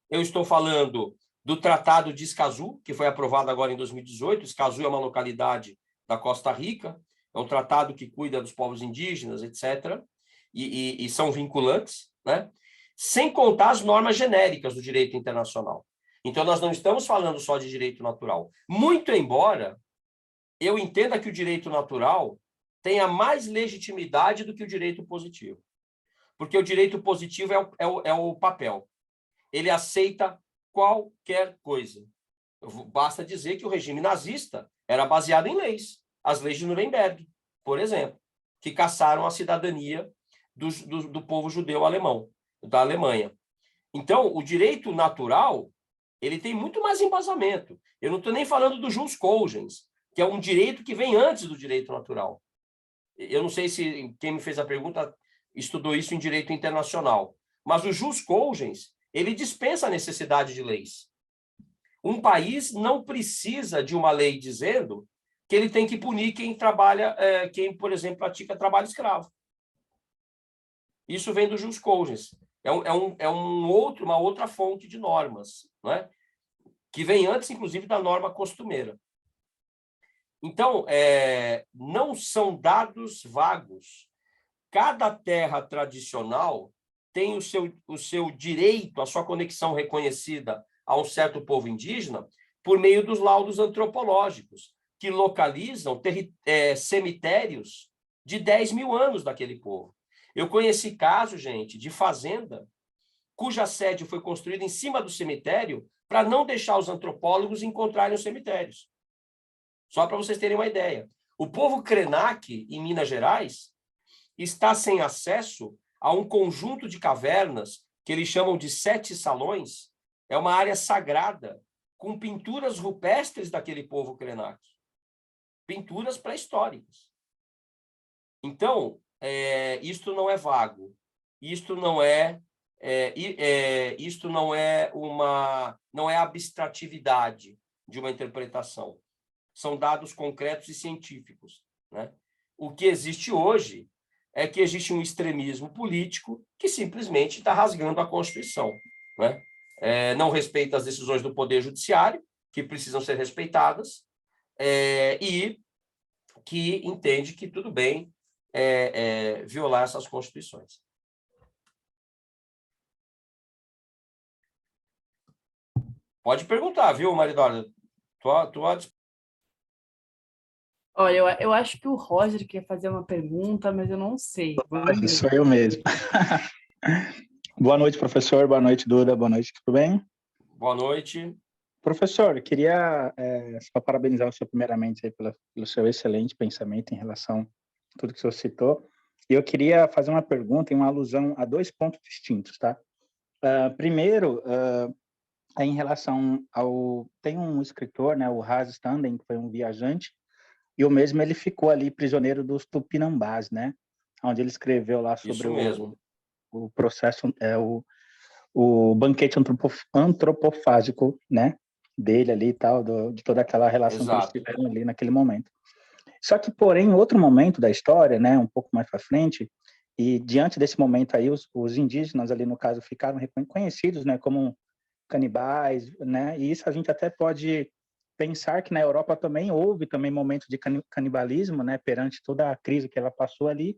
Speaker 3: Eu estou falando do Tratado de Escazú, que foi aprovado agora em 2018. Escazú é uma localidade da Costa Rica, é um tratado que cuida dos povos indígenas, etc., e são vinculantes, né? Sem contar as normas genéricas do direito internacional. Então, nós não estamos falando só de direito natural. Muito embora eu entenda que o direito natural tenha mais legitimidade do que o direito positivo. Porque o direito positivo é o papel. Ele aceita qualquer coisa. Basta dizer que o regime nazista era baseado em leis. As leis de Nuremberg, por exemplo, que caçaram a cidadania do povo judeu alemão, da Alemanha. Então, o direito natural, ele tem muito mais embasamento. Eu não estou nem falando do jus cogens, que é um direito que vem antes do direito natural. Eu não sei se quem me fez a pergunta estudou isso em direito internacional, mas o jus cogens, ele dispensa a necessidade de leis. Um país não precisa de uma lei dizendo que ele tem que punir quem trabalha, quem, por exemplo, pratica trabalho escravo. Isso vem do jus cogens. Uma outra fonte de normas, não é? Que vem antes, inclusive, da norma costumeira. Então, não são dados vagos. Cada terra tradicional tem o seu direito, a sua conexão reconhecida a um certo povo indígena por meio dos laudos antropológicos, que localizam cemitérios de 10 mil anos daquele povo. Eu conheci casos, gente, de fazenda cuja sede foi construída em cima do cemitério para não deixar os antropólogos encontrarem os cemitérios. Só para vocês terem uma ideia. O povo Krenak, em Minas Gerais, está sem acesso a um conjunto de cavernas que eles chamam de 7 salões. É uma área sagrada com pinturas rupestres daquele povo Krenak. Pinturas pré-históricas. Então, isto não é vago. Isto não é abstratividade de uma interpretação. São dados concretos e científicos, né? O que existe hoje é que existe um extremismo político que simplesmente está rasgando a Constituição, né? Não respeita as decisões do Poder Judiciário, que precisam ser respeitadas, e que entende que tudo bem violar essas Constituições. Pode perguntar, viu, Maridora?
Speaker 1: Olha, eu acho que o Roger quer fazer uma pergunta, mas eu não sei. Vamos ver.
Speaker 4: Sou eu mesmo. Boa noite, professor. Boa noite, Duda. Boa noite, tudo bem?
Speaker 3: Boa noite.
Speaker 4: Professor, eu queria só parabenizar o senhor primeiramente aí pelo seu excelente pensamento em relação a tudo que o senhor citou. E eu queria fazer uma pergunta em uma alusão a 2 pontos distintos, tá? Primeiro, é em relação ao... Tem um escritor, né, o Has Standen, que foi um viajante, e o mesmo ele ficou ali prisioneiro dos Tupinambás, né? Onde ele escreveu lá sobre o processo, o banquete antropofágico, né? Dele ali e tal, de toda aquela relação que eles tiveram ali naquele momento. Só que, porém, em outro momento da história, né? Um pouco mais para frente, e diante desse momento aí, os indígenas ali, no caso, ficaram reconhecidos, né? Como canibais, né? E isso a gente até pode pensar que na Europa também houve momentos de canibalismo, né, perante toda a crise que ela passou ali,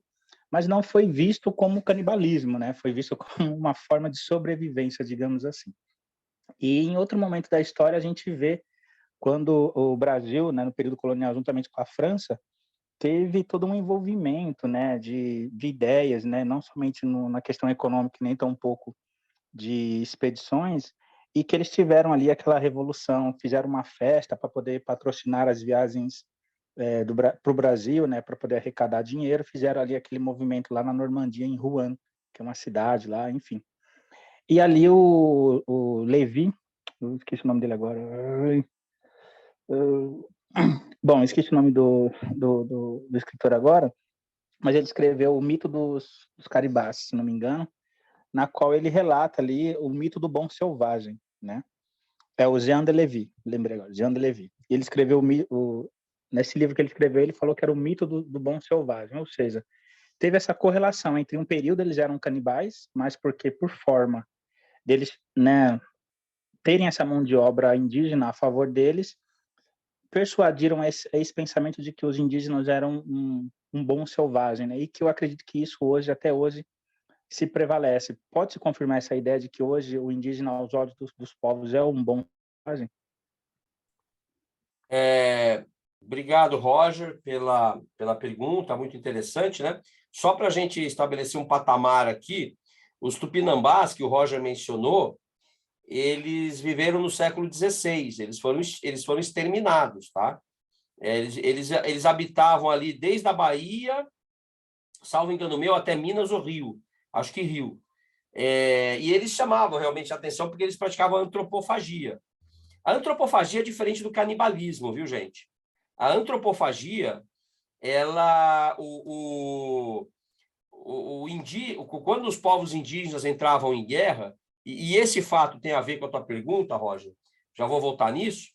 Speaker 4: mas não foi visto como canibalismo, né? Foi visto como uma forma de sobrevivência, digamos assim. E em outro momento da história a gente vê quando o Brasil, né, no período colonial, juntamente com a França, teve todo um envolvimento, né, de ideias, né, não somente na questão econômica, nem tão pouco de expedições, e que eles tiveram ali aquela revolução, fizeram uma festa para poder patrocinar as viagens para o Brasil, né, para poder arrecadar dinheiro, fizeram ali aquele movimento lá na Normandia, em Rouen, que é uma cidade lá, enfim. E ali o Levi, eu esqueci o nome dele agora, bom, esqueci o nome do escritor agora, mas ele escreveu o mito dos caribás, se não me engano, na qual ele relata ali o mito do bom selvagem, né? É o Jean de Levi, lembrei agora, Jean de Levi. Ele escreveu nesse livro que ele escreveu, ele falou que era o mito do bom selvagem, ou seja, teve essa correlação entre um período eles eram canibais, mas porque por forma deles, né, terem essa mão de obra indígena a favor deles, persuadiram esse pensamento de que os indígenas eram um bom selvagem, né? E que eu acredito que isso hoje, até hoje, se prevalece. Pode-se confirmar essa ideia de que hoje o indígena, aos olhos dos povos, é um bom selvagem?
Speaker 3: Obrigado, Roger, pela pergunta, muito interessante, né? Só para a gente estabelecer um patamar aqui, os tupinambás, que o Roger mencionou, eles viveram no século XVI, eles foram exterminados, tá? Eles habitavam ali desde a Bahia, salvo engano meu, até Minas ou Rio, acho que Rio. E eles chamavam realmente a atenção porque eles praticavam antropofagia. A antropofagia é diferente do canibalismo, viu, gente? A antropofagia, quando os povos indígenas entravam em guerra, e esse fato tem a ver com a tua pergunta, Roger, já vou voltar nisso,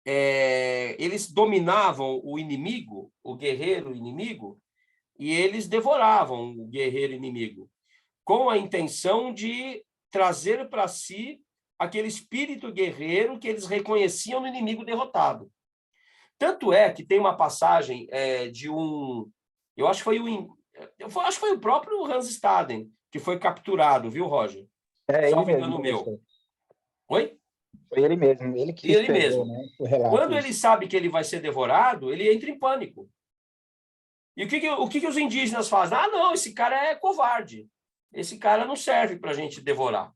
Speaker 3: eles dominavam o inimigo, o guerreiro inimigo, e eles devoravam o guerreiro inimigo, com a intenção de trazer para si aquele espírito guerreiro que eles reconheciam no inimigo derrotado. Tanto é que tem uma passagem de um... Eu acho que foi o próprio Hans Staden que foi capturado, viu, Roger?
Speaker 4: Ele mesmo.
Speaker 3: Meu. Oi?
Speaker 4: Foi ele mesmo, ele que escreveu,
Speaker 3: mesmo.
Speaker 4: Né, o relato.
Speaker 3: Quando ele sabe que ele vai ser devorado, ele entra em pânico. E o que os indígenas fazem? Ah, não, esse cara é covarde. Esse cara não serve para a gente devorar.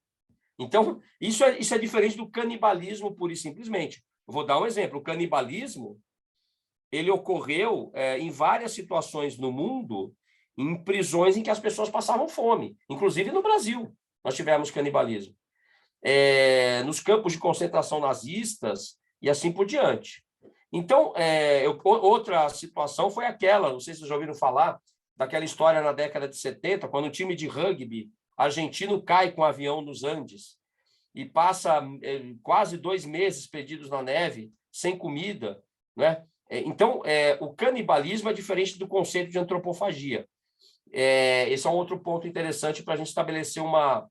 Speaker 3: Então, isso é diferente do canibalismo, pura e simplesmente. Eu vou dar um exemplo. O canibalismo, ele ocorreu em várias situações no mundo, em prisões em que as pessoas passavam fome. Inclusive no Brasil, nós tivemos canibalismo. Nos campos de concentração nazistas e assim por diante. Então, outra situação foi aquela, não sei se vocês já ouviram falar, daquela história na década de 70, quando um time de rugby argentino cai com um avião nos Andes e passa quase 2 meses perdidos na neve, sem comida, né? Então, o canibalismo é diferente do conceito de antropofagia. Esse é um outro ponto interessante para a gente estabelecer uma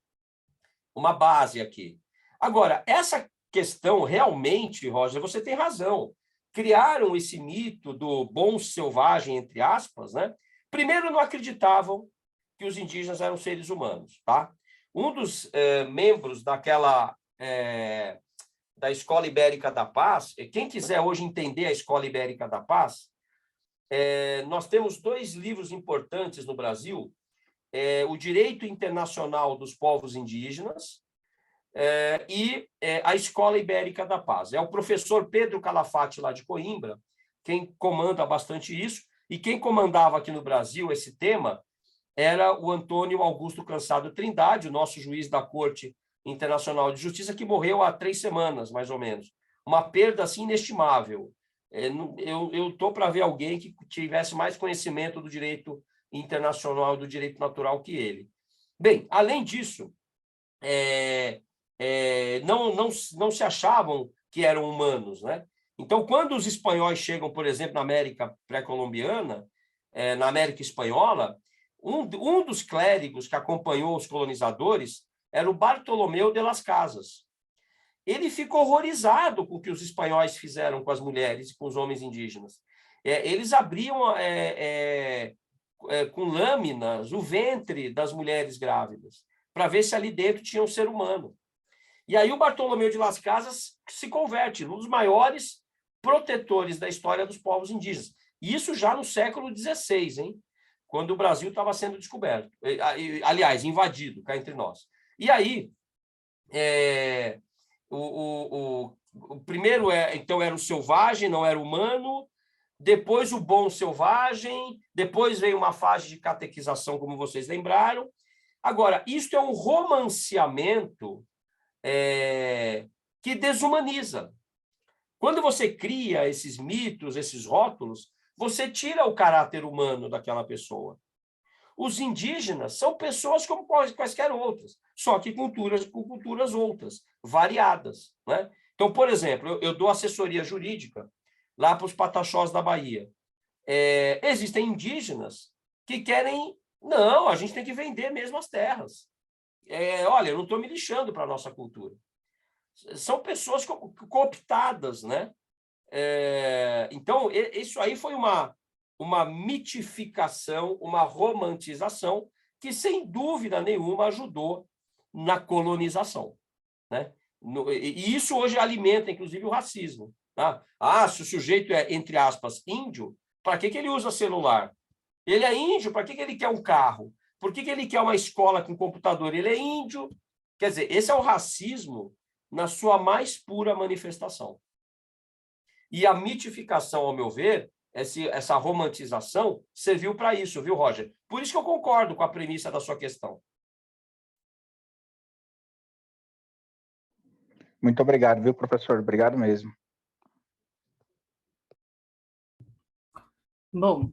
Speaker 3: base aqui. Agora, essa questão, realmente, Roger, você tem razão. Criaram esse mito do bom selvagem, entre aspas, né? Primeiro, não acreditavam que os indígenas eram seres humanos, tá? Um dos membros da Escola Ibérica da Paz, quem quiser hoje entender a Escola Ibérica da Paz, nós temos 2 livros importantes no Brasil, o Direito Internacional dos Povos Indígenas e a Escola Ibérica da Paz. É o professor Pedro Calafate, lá de Coimbra, quem comanda bastante isso, e quem comandava aqui no Brasil esse tema era o Antônio Augusto Cansado Trindade, o nosso juiz da Corte Internacional de Justiça, que morreu há 3 semanas, mais ou menos. Uma perda assim inestimável. Eu estou para ver alguém que tivesse mais conhecimento do direito internacional, do direito natural que ele. Bem, além disso, não se achavam que eram humanos, né? Então, quando os espanhóis chegam, por exemplo, na América pré-colombiana, na América espanhola, um dos clérigos que acompanhou os colonizadores era o Bartolomeu de las Casas. Ele ficou horrorizado com o que os espanhóis fizeram com as mulheres e com os homens indígenas. Eles abriam com lâminas o ventre das mulheres grávidas, para ver se ali dentro tinha um ser humano. E aí o Bartolomeu de las Casas se converte num dos maiores protetores da história dos povos indígenas. Isso já no século XVI, hein? Quando o Brasil estava sendo descoberto. Aliás, invadido, cá entre nós. E aí, o primeiro então era o selvagem, não era humano, depois o bom selvagem, depois veio uma fase de catequização, como vocês lembraram. Agora, isto é um romanceamento que desumaniza. Quando você cria esses mitos, esses rótulos, você tira o caráter humano daquela pessoa. Os indígenas são pessoas como quaisquer outras, só que com culturas outras, variadas, né? Então, por exemplo, eu dou assessoria jurídica lá para os Pataxós da Bahia. Existem indígenas que querem... Não, a gente tem que vender mesmo as terras. Olha, eu não estou me lixando para a nossa cultura. São pessoas cooptadas, né? Então, isso aí foi uma mitificação, uma romantização que, sem dúvida nenhuma, ajudou na colonização, né? E isso hoje alimenta, inclusive, o racismo. Tá? Se o sujeito é, entre aspas, índio, para que ele usa celular? Ele é índio, para que ele quer um carro? Por que ele quer uma escola com computador? Ele é índio. Quer dizer, esse é o racismo na sua mais pura manifestação. E a mitificação, ao meu ver, essa romantização serviu para isso, viu, Roger? Por isso que eu concordo com a premissa da sua questão.
Speaker 4: Muito obrigado, viu, professor? Obrigado mesmo.
Speaker 1: Bom,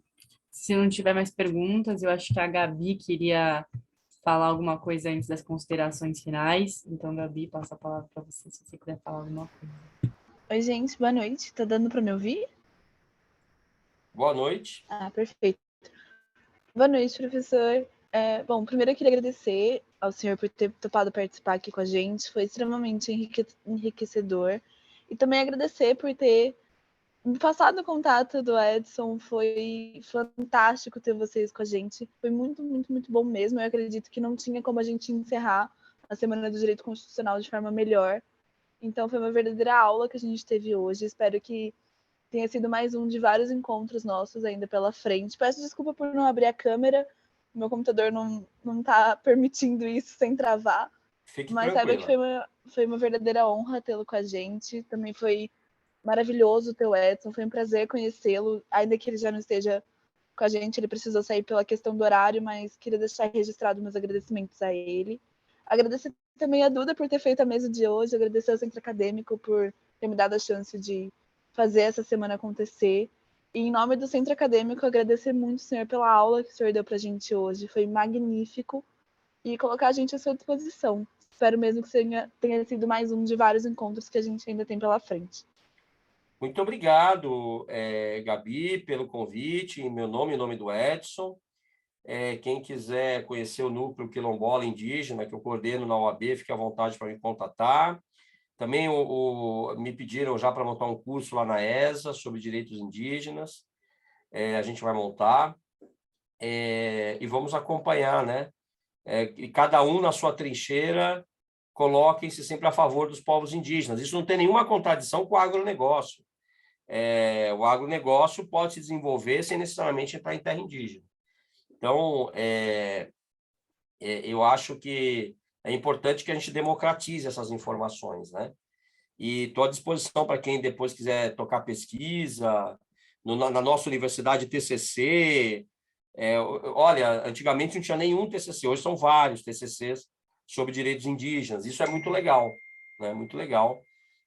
Speaker 1: se não tiver mais perguntas, eu acho que a Gabi queria falar alguma coisa antes das considerações finais. Então, Gabi, passa a palavra para você, se você quiser falar alguma coisa.
Speaker 5: Oi, gente, boa noite. Tá dando para me ouvir?
Speaker 3: Boa noite.
Speaker 5: Perfeito. Boa noite, professor. Bom, primeiro eu queria agradecer ao senhor por ter topado participar aqui com a gente. Foi extremamente enriquecedor. E também agradecer por ter me passado o contato do Edson. Foi fantástico ter vocês com a gente. Foi muito, muito, muito bom mesmo. Eu acredito que não tinha como a gente encerrar a Semana do Direito Constitucional de forma melhor. Então, foi uma verdadeira aula que a gente teve hoje. Espero que tenha sido mais um de vários encontros nossos ainda pela frente. Peço desculpa por não abrir a câmera. Meu computador não está permitindo isso sem travar. Mas saiba que foi uma verdadeira honra tê-lo com a gente. Também foi maravilhoso ter o Edson. Foi um prazer conhecê-lo. Ainda que ele já não esteja com a gente, ele precisou sair pela questão do horário, mas queria deixar registrado meus agradecimentos a ele. Agradecer também a Duda por ter feito a mesa de hoje, agradecer ao Centro Acadêmico por ter me dado a chance de fazer essa semana acontecer. E em nome do Centro Acadêmico, agradecer muito, senhor, pela aula que o senhor deu para a gente hoje. Foi magnífico. E colocar a gente à sua disposição. Espero mesmo que tenha sido mais um de vários encontros que a gente ainda tem pela frente.
Speaker 3: Muito obrigado, Gabi, pelo convite, em meu nome, em nome do Edson. Quem quiser conhecer o Núcleo Quilombola Indígena, que eu coordeno na OAB, fique à vontade para me contatar. Também me pediram já para montar um curso lá na ESA sobre direitos indígenas. A gente vai montar. E vamos acompanhar, né? E cada um na sua trincheira, coloquem-se sempre a favor dos povos indígenas. Isso não tem nenhuma contradição com o agronegócio. O agronegócio pode se desenvolver sem necessariamente entrar em terra indígena. Então, eu acho que é importante que a gente democratize essas informações, né? E estou à disposição para quem depois quiser tocar pesquisa, na nossa universidade TCC. Olha, antigamente não tinha nenhum TCC, hoje são vários TCCs sobre direitos indígenas. Isso é muito legal, né? Muito legal.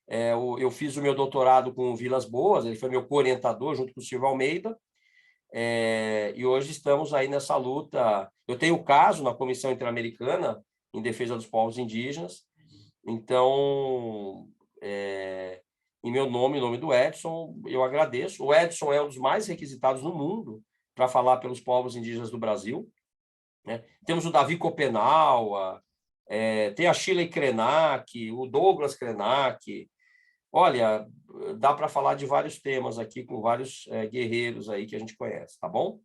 Speaker 3: Eu fiz o meu doutorado com o Vilas Boas, ele foi meu co-orientador junto com o Silvio Almeida. E hoje estamos aí nessa luta. Eu tenho caso na Comissão Interamericana em defesa dos povos indígenas. Então, em meu nome, em nome do Edson, eu agradeço. O Edson é um dos mais requisitados no mundo para falar pelos povos indígenas do Brasil, né? Temos o Davi Copenaua, tem a Shirley Krenak, o Douglas Krenak. Olha, dá para falar de vários temas aqui com vários guerreiros aí que a gente conhece, tá bom?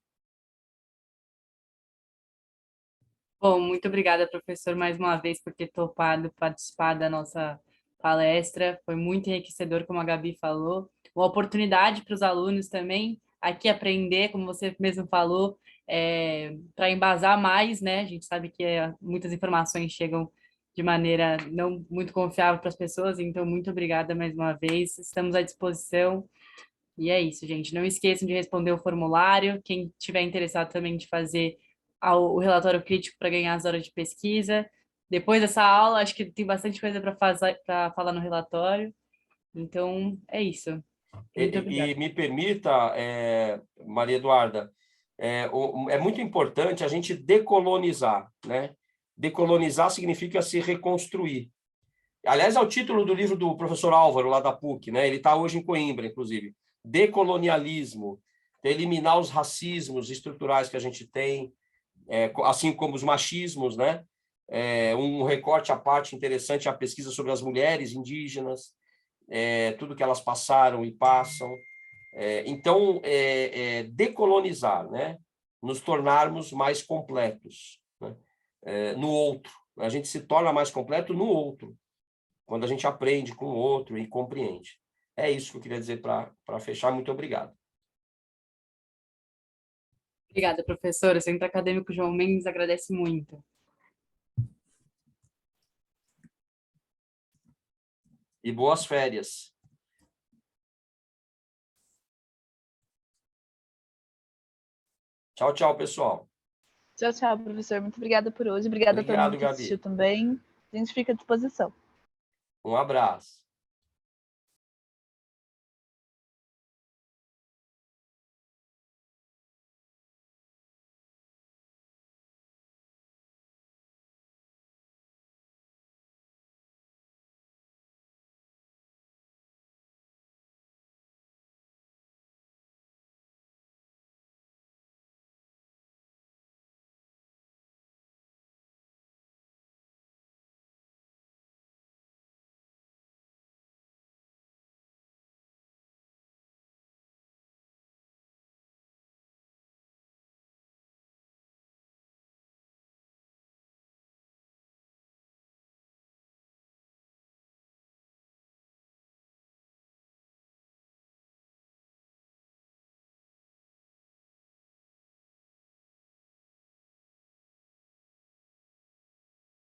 Speaker 1: Bom, muito obrigada, professor, mais uma vez por ter topado participar da nossa palestra. Foi muito enriquecedor, como a Gabi falou. Uma oportunidade para os alunos também aqui aprender, como você mesmo falou, para embasar mais, né? A gente sabe que muitas informações chegam de maneira não muito confiável para as pessoas, então muito obrigada mais uma vez, estamos à disposição. E é isso, gente. Não esqueçam de responder o formulário. Quem tiver interessado também de fazer o relatório crítico para ganhar as horas de pesquisa. Depois dessa aula, acho que tem bastante coisa para falar no relatório. Então, é isso.
Speaker 3: E me permita, Maria Eduarda, é muito importante a gente decolonizar, né? Decolonizar significa se reconstruir. Aliás, é o título do livro do professor Álvaro, lá da PUC, né? Ele está hoje em Coimbra, inclusive. decolonialismo, eliminar os racismos estruturais que a gente tem, assim como os machismos, né? Um recorte à parte interessante é a pesquisa sobre as mulheres indígenas, tudo que elas passaram e passam. Então, decolonizar, né? Nos tornarmos mais completos, né? No outro. A gente se torna mais completo no outro, quando a gente aprende com o outro e compreende. É isso que eu queria dizer para fechar. Muito obrigado.
Speaker 1: Obrigada, professora. O Centro Acadêmico João Mendes agradece muito.
Speaker 3: E boas férias. Tchau, tchau, pessoal.
Speaker 5: Tchau, tchau, professor. Muito obrigada por hoje. Obrigada a todo mundo que assistiu também. A gente fica à disposição.
Speaker 3: Um abraço.